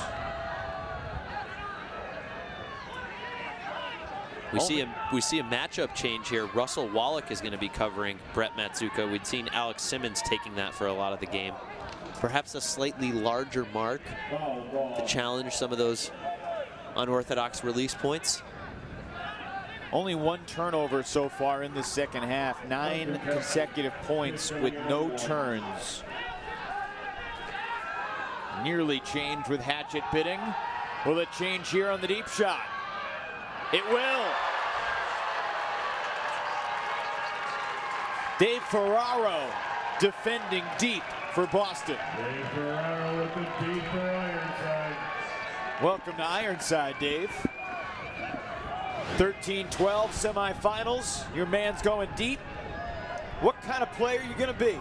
We see a matchup change here. Russell Wallach is going to be covering Brett Matsuka. We'd seen Alex Simmons taking that for a lot of the game. Perhaps a slightly larger mark to challenge some of those unorthodox release points. Only 1 turnover so far in the second half. 9 consecutive points with no turns. Nearly changed with Hatchet bidding. Will it change here on the deep shot? It will. Dave Ferraro defending deep for Boston. Dave Ferraro with the deep for Ironside. Welcome to Ironside, Dave. 13-12 semifinals. Your man's going deep. What kind of player are you going to be?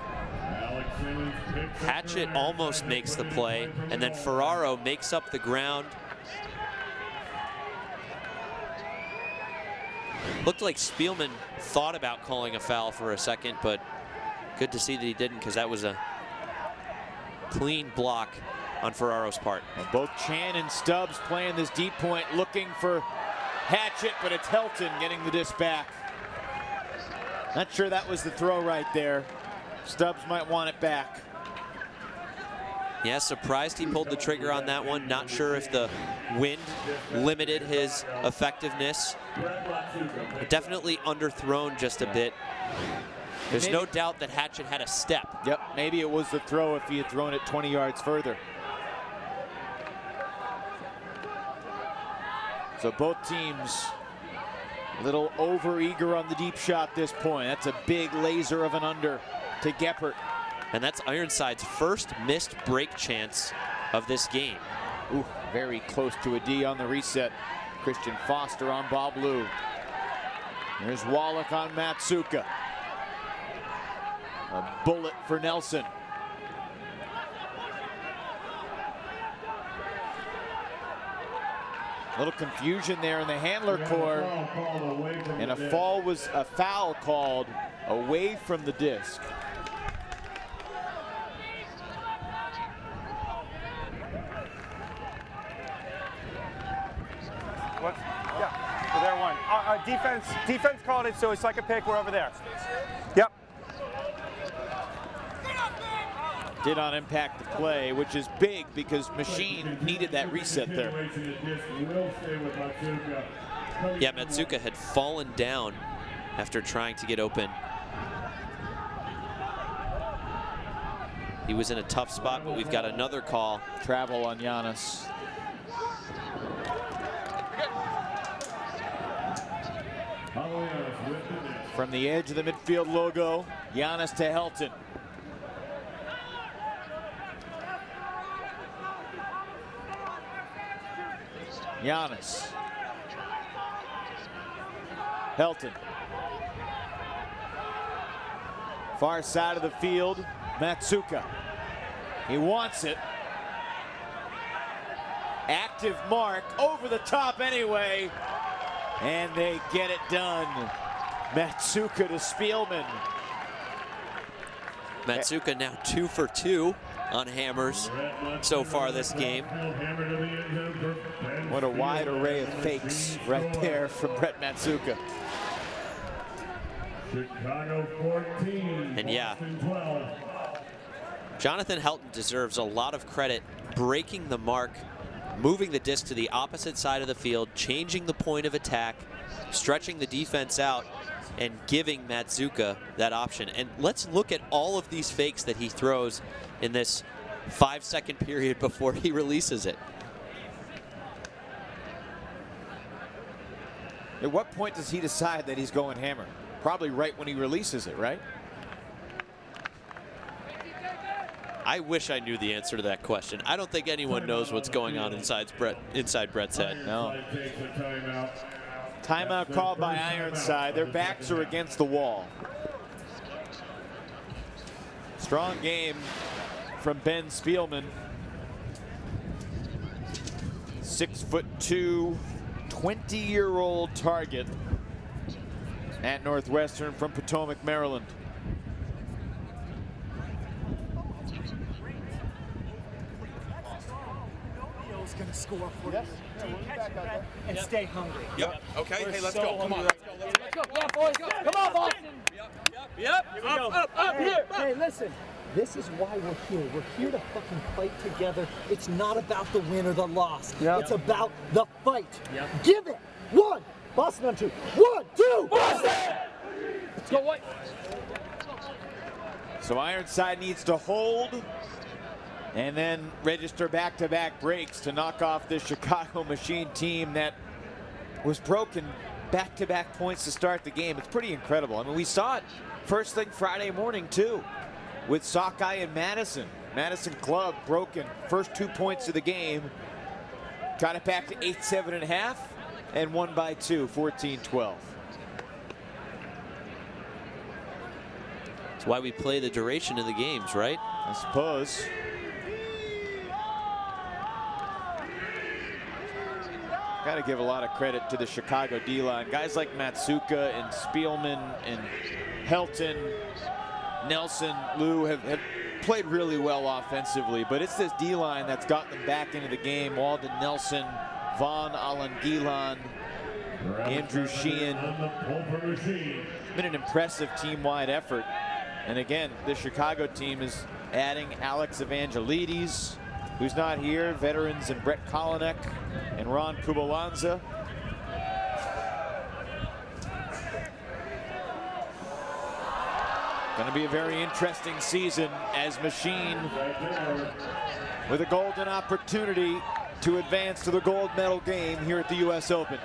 Hatchet almost makes the play, and then Ferraro makes up the ground. Looked like Spielman thought about calling a foul for a second, but good to see that he didn't, because that was a clean block on Ferraro's part. And both Chan and Stubbs playing this deep point, looking for Hatchet, but it's Helton getting the disc back. Not sure that was the throw right there. Stubbs might want it back. Yeah, surprised he pulled the trigger on that one. Not sure if the wind limited his effectiveness. Definitely underthrown just a bit. There's no doubt that Hatchet had a step. Yep, maybe it was the throw if he had thrown it 20 yards further. So both teams a little over-eager on the deep shot this point. That's a big laser of an under to Geppert. And that's Ironside's first missed break chance of this game. Ooh, very close to a D on the reset. Christian Foster on Bob Lou. There's Wallach on Matsuka. A bullet for Nelson. A little confusion there in the handler core, and a foul called away from the disc. What? Yeah, so there one. Defense called it, so it's like a pick. We're over there. Yep. Did not impact the play, which is big because Machine needed that reset there. Yeah, Matsuka had fallen down after trying to get open. He was in a tough spot, but we've got another call. Travel on Giannis. From the edge of the midfield logo, Giannis to Helton. Giannis. Helton. Far side of the field, Matsuka. He wants it. Active mark, over the top anyway. And they get it done. Matsuka to Spielman. Matsuka now 2 for 2 on hammers so far this game. What a wide array of fakes right there from Brett Matsuka. Chicago 14. And yeah, Jonathan Helton deserves a lot of credit breaking the mark, moving the disc to the opposite side of the field, changing the point of attack, stretching the defense out, and giving Matsuka that option. And let's look at all of these fakes that he throws in this 5-second period before he releases it. At what point does he decide that he's going hammer? Probably right when he releases it, right? I wish I knew the answer to that question. I don't think anyone knows what's going on inside Brett's head. No. Timeout called by Ironside. Their backs are against the wall. Strong game from Ben Spielman. 6'2", 20-year-old target at Northwestern from Potomac, Maryland. Going to score for you. And stay hungry. Yep. Okay. Hey, let's go. Come on. Let's go. Yeah, boys. Come on, Boston. Yep. Up here. Hey, listen. This is why we're here. We're here to fucking fight together. It's not about the win or the loss. Yep. It's about the fight. Yep. Give it. One. Boston on 2. 1, 2. Boston. Let's go, White. So Ironside needs to hold and then register back-to-back breaks to knock off this Chicago Machine team that was broken back-to-back points to start the game. It's pretty incredible. I mean, we saw it first thing Friday morning, too, with Sockeye and Madison. Madison Club broken first 2 points of the game. Got it back to 8-7.5 and won by 2, 14-12. That's why we play the duration of the games, right? I suppose. Got to give a lot of credit to the Chicago D-line. Guys like Matsuka and Spielman and Helton, Nelson, Lou have played really well offensively, but it's this D-line that's gotten them back into the game. Walden Nelson, Vaughn Alangilan, Andrew Sheehan. It's been an impressive team-wide effort. And again, the Chicago team is adding Alex Evangelides, who's not here, veterans and Brett Kolonek and Ron Kubalanza. Going to be a very interesting season as Machine with a golden opportunity to advance to the gold medal game here at the U.S. Open.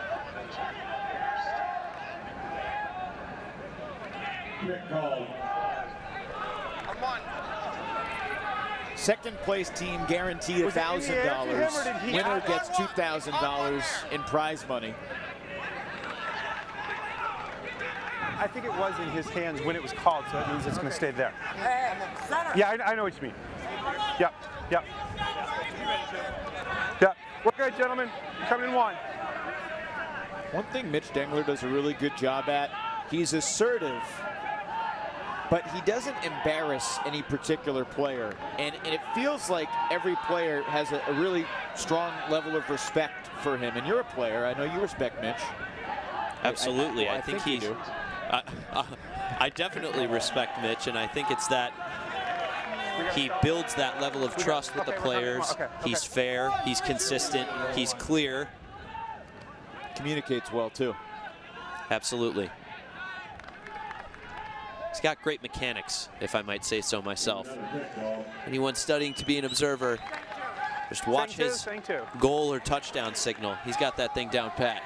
Second place team guaranteed $1,000. Winner gets $2,000 in prize money. I think it was in his hands when it was called, so that means it's going to stay there. Yeah, I know what you mean. Yep, yep. Yep. We're good, gentlemen. Coming in one. One thing Mitch Dengler does a really good job at, he's assertive, but he doesn't embarrass any particular player. And it feels like every player has a really strong level of respect for him. And you're a player. I know you respect Mitch. Absolutely. I think he's... I definitely respect Mitch, and I think it's that he builds that level of trust with the players. He's fair, he's consistent, he's clear. Communicates well, too. Absolutely. He's got great mechanics, if I might say so myself. Anyone studying to be an observer, just watch his goal or touchdown signal. He's got that thing down pat.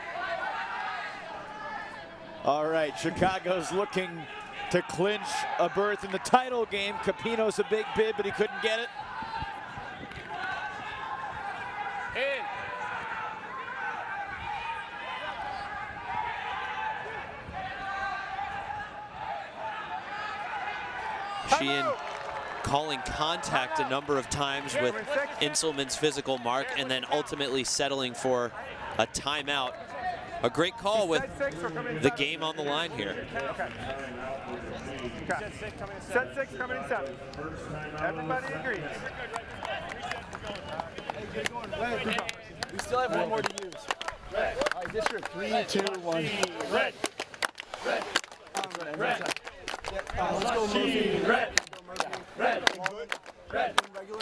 All right, Chicago's looking to clinch a berth in the title game. Capino's a big bid, but he couldn't get it. Sheehan calling contact a number of times with Inselman's physical mark and then ultimately settling for a timeout. A great call with the game on the line here. Okay. Set 6 coming in 7. Everybody agrees. We still have one more to use. All right, district. 3, 2, 1. Red. Let's go Murphy. Red. Red. Regular.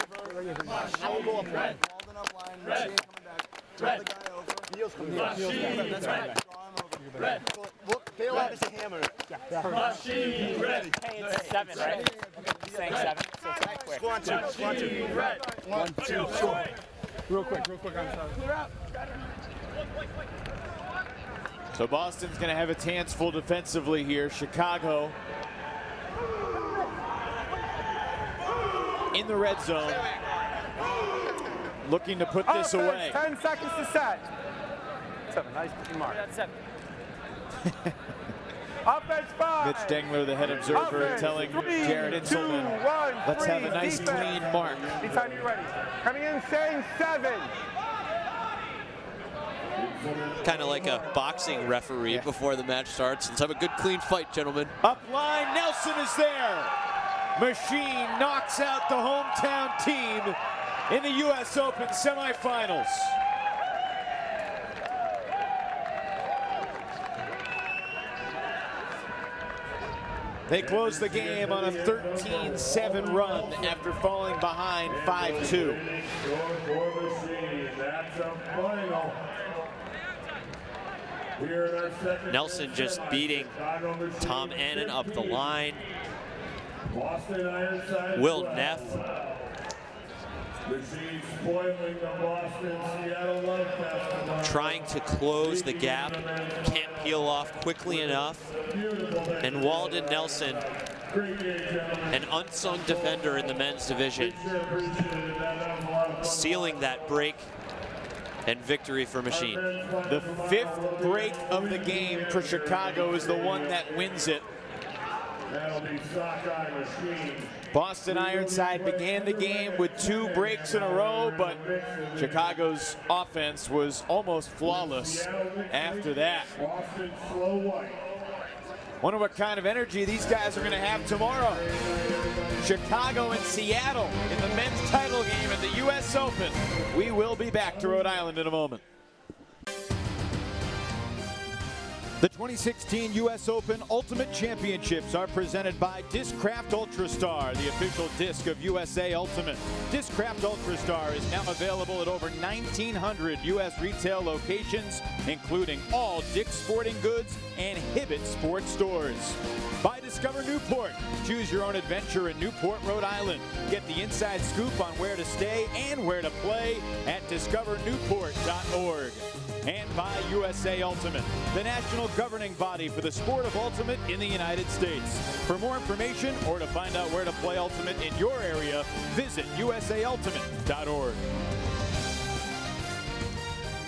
I'll go up line. Walden up line. Red. Coming back. Draw the guy over. Heels coming back. That's right. Draw him over. Red. Look, bail out is a hammer. Machine ready. Hey, it's 7, right? He's saying 7, so it's not quick. Squad 2. Red. 1, 2, short. Real quick on the side. So Boston's going to have its hands full defensively here. Chicago in the red zone, looking to put this away. 10 seconds to set. 7, nice mark. That's 7. Offense 5. Mitch Dengler, the head observer, telling Jared Inselman, let's have a nice clean mark. Anytime you're ready. Coming in, saying 7. Kind of like a boxing referee before the match starts. Let's have a good, clean fight, gentlemen. Up line, Nelson is there. Machine knocks out the hometown team in the U.S. Open semifinals. They close the game on a 13-7 run after falling behind 5-2. That's a final. Nelson just beating Tom Annan up the line. Boston Ironside Will Neff. Spoiling the Boston Seattle Love Festival. Trying to close the gap. Can't peel off quickly enough. And Walden Nelson, an unsung defender in the men's division, sealing that break and victory for Machine. The 5th break of the game for Chicago is the one that wins it. Boston Ironside began the game with 2 breaks in a row, but Chicago's offense was almost flawless after that. Wonder what kind of energy these guys are going to have tomorrow. Chicago and Seattle in the men's title game at the U.S. Open. We will be back to Rhode Island in a moment. The 2016 U.S. Open Ultimate Championships are presented by Discraft Ultrastar, the official disc of USA Ultimate. Discraft Ultrastar is now available at over 1,900 U.S. retail locations, including all Dick's Sporting Goods and Hibbett Sports stores. By Discover Newport. Choose your own adventure in Newport, Rhode Island. Get the inside scoop on where to stay and where to play at discovernewport.org. And by USA Ultimate, the national governing body for the sport of Ultimate in the United States. For more information or to find out where to play Ultimate in your area, visit usaultimate.org.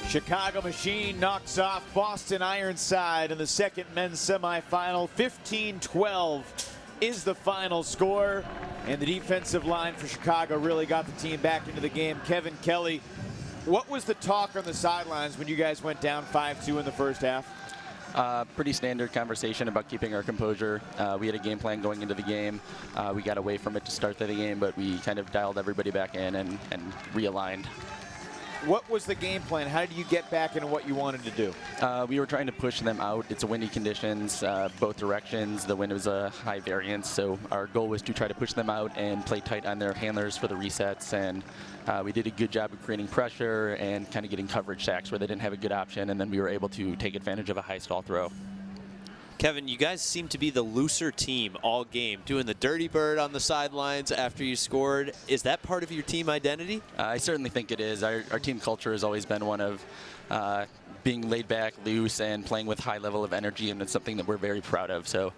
Chicago Machine knocks off Boston Ironside in the second men's semifinal. 15-12 is the final score. And the defensive line for Chicago really got the team back into the game. Kevin Kelly, what was the talk on the sidelines when you guys went down 5-2 in the first half? Pretty standard conversation about keeping our composure. We had a game plan going into the game. We got away from it to start the game, but we kind of dialed everybody back in and realigned. What was the game plan? How did you get back into what you wanted to do? We were trying to push them out. It's a windy conditions, both directions. The wind was a high variance, so our goal was to try to push them out and play tight on their handlers for the resets. And we did a good job of creating pressure and kind of getting coverage sacks where they didn't have a good option, and then we were able to take advantage of a high stall throw. Kevin, you guys seem to be the looser team all game, doing the dirty bird on the sidelines after you scored. Is that part of your team identity? I certainly think it is. Our team culture has always been one of being laid back, loose, and playing with high level of energy, and it's something that we're very proud of. So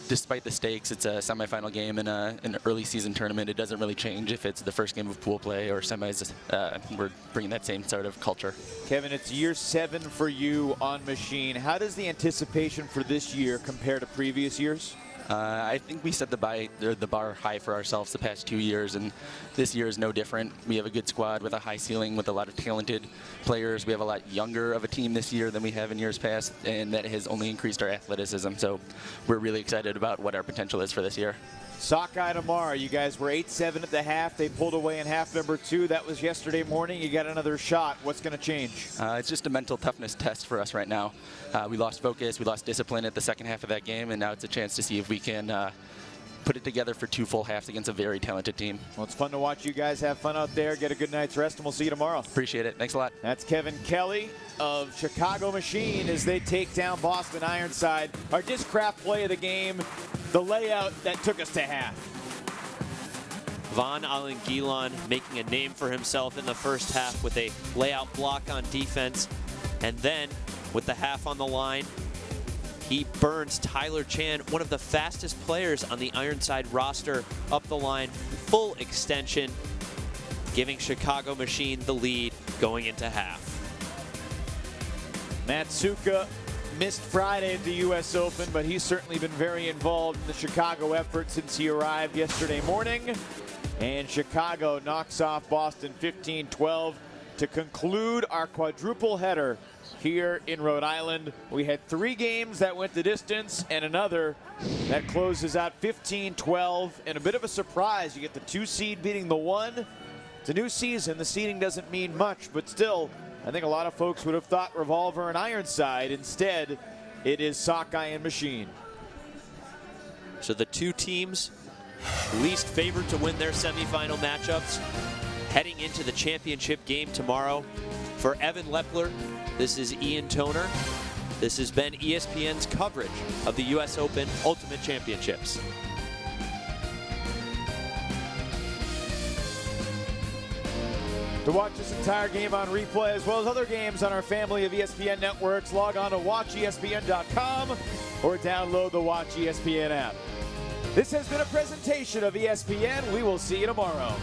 despite the stakes, it's a semifinal game in an early season tournament. It doesn't really change if it's the first game of pool play or semis. We're bringing that same sort of culture. Kevin, it's year 7 for you on Machine. How does the anticipation for this year compare to previous years? I think we set the bar high for ourselves the past 2 years, and this year is no different. We have a good squad with a high ceiling with a lot of talented players. We have a lot younger of a team this year than we have in years past, and that has only increased our athleticism. So we're really excited about what our potential is for this year. Sockeye tomorrow. You guys were 8-7 at the half. They pulled away in half number 2. That was yesterday morning. You got another shot. What's going to change? It's just a mental toughness test for us right now. We lost focus. We lost discipline at the second half of that game, and now it's a chance to see if we can put it together for 2 full halves against a very talented team. Well, it's fun to watch you guys have fun out there. Get a good night's rest, and we'll see you tomorrow. Appreciate it. Thanks a lot. That's Kevin Kelly of Chicago Machine as they take down Boston Ironside. Our Discraft play of the game, the layout that took us to half. Von Allen-Gilon making a name for himself in the first half with a layout block on defense. And then with the half on the line, he burns Tyler Chan, one of the fastest players on the Ironside roster, up the line, full extension, giving Chicago Machine the lead going into half. Matsuka missed Friday at the U.S. Open, but he's certainly been very involved in the Chicago effort since he arrived yesterday morning. And Chicago knocks off Boston 15-12 to conclude our quadruple header here in Rhode Island. We had 3 games that went the distance and another that closes out 15-12. And a bit of a surprise, you get the 2 seed beating the 1. It's a new season. The seeding doesn't mean much, but still, I think a lot of folks would have thought Revolver and Ironside. Instead, it is Sockeye and Machine. So the 2 teams least favored to win their semifinal matchups heading into the championship game tomorrow. For Evan Lepler, this is Ian Toner. This has been ESPN's coverage of the U.S. Open Ultimate Championships. To watch this entire game on replay, as well as other games on our family of ESPN networks, log on to watchespn.com or download the Watch ESPN app. This has been a presentation of ESPN. We will see you tomorrow.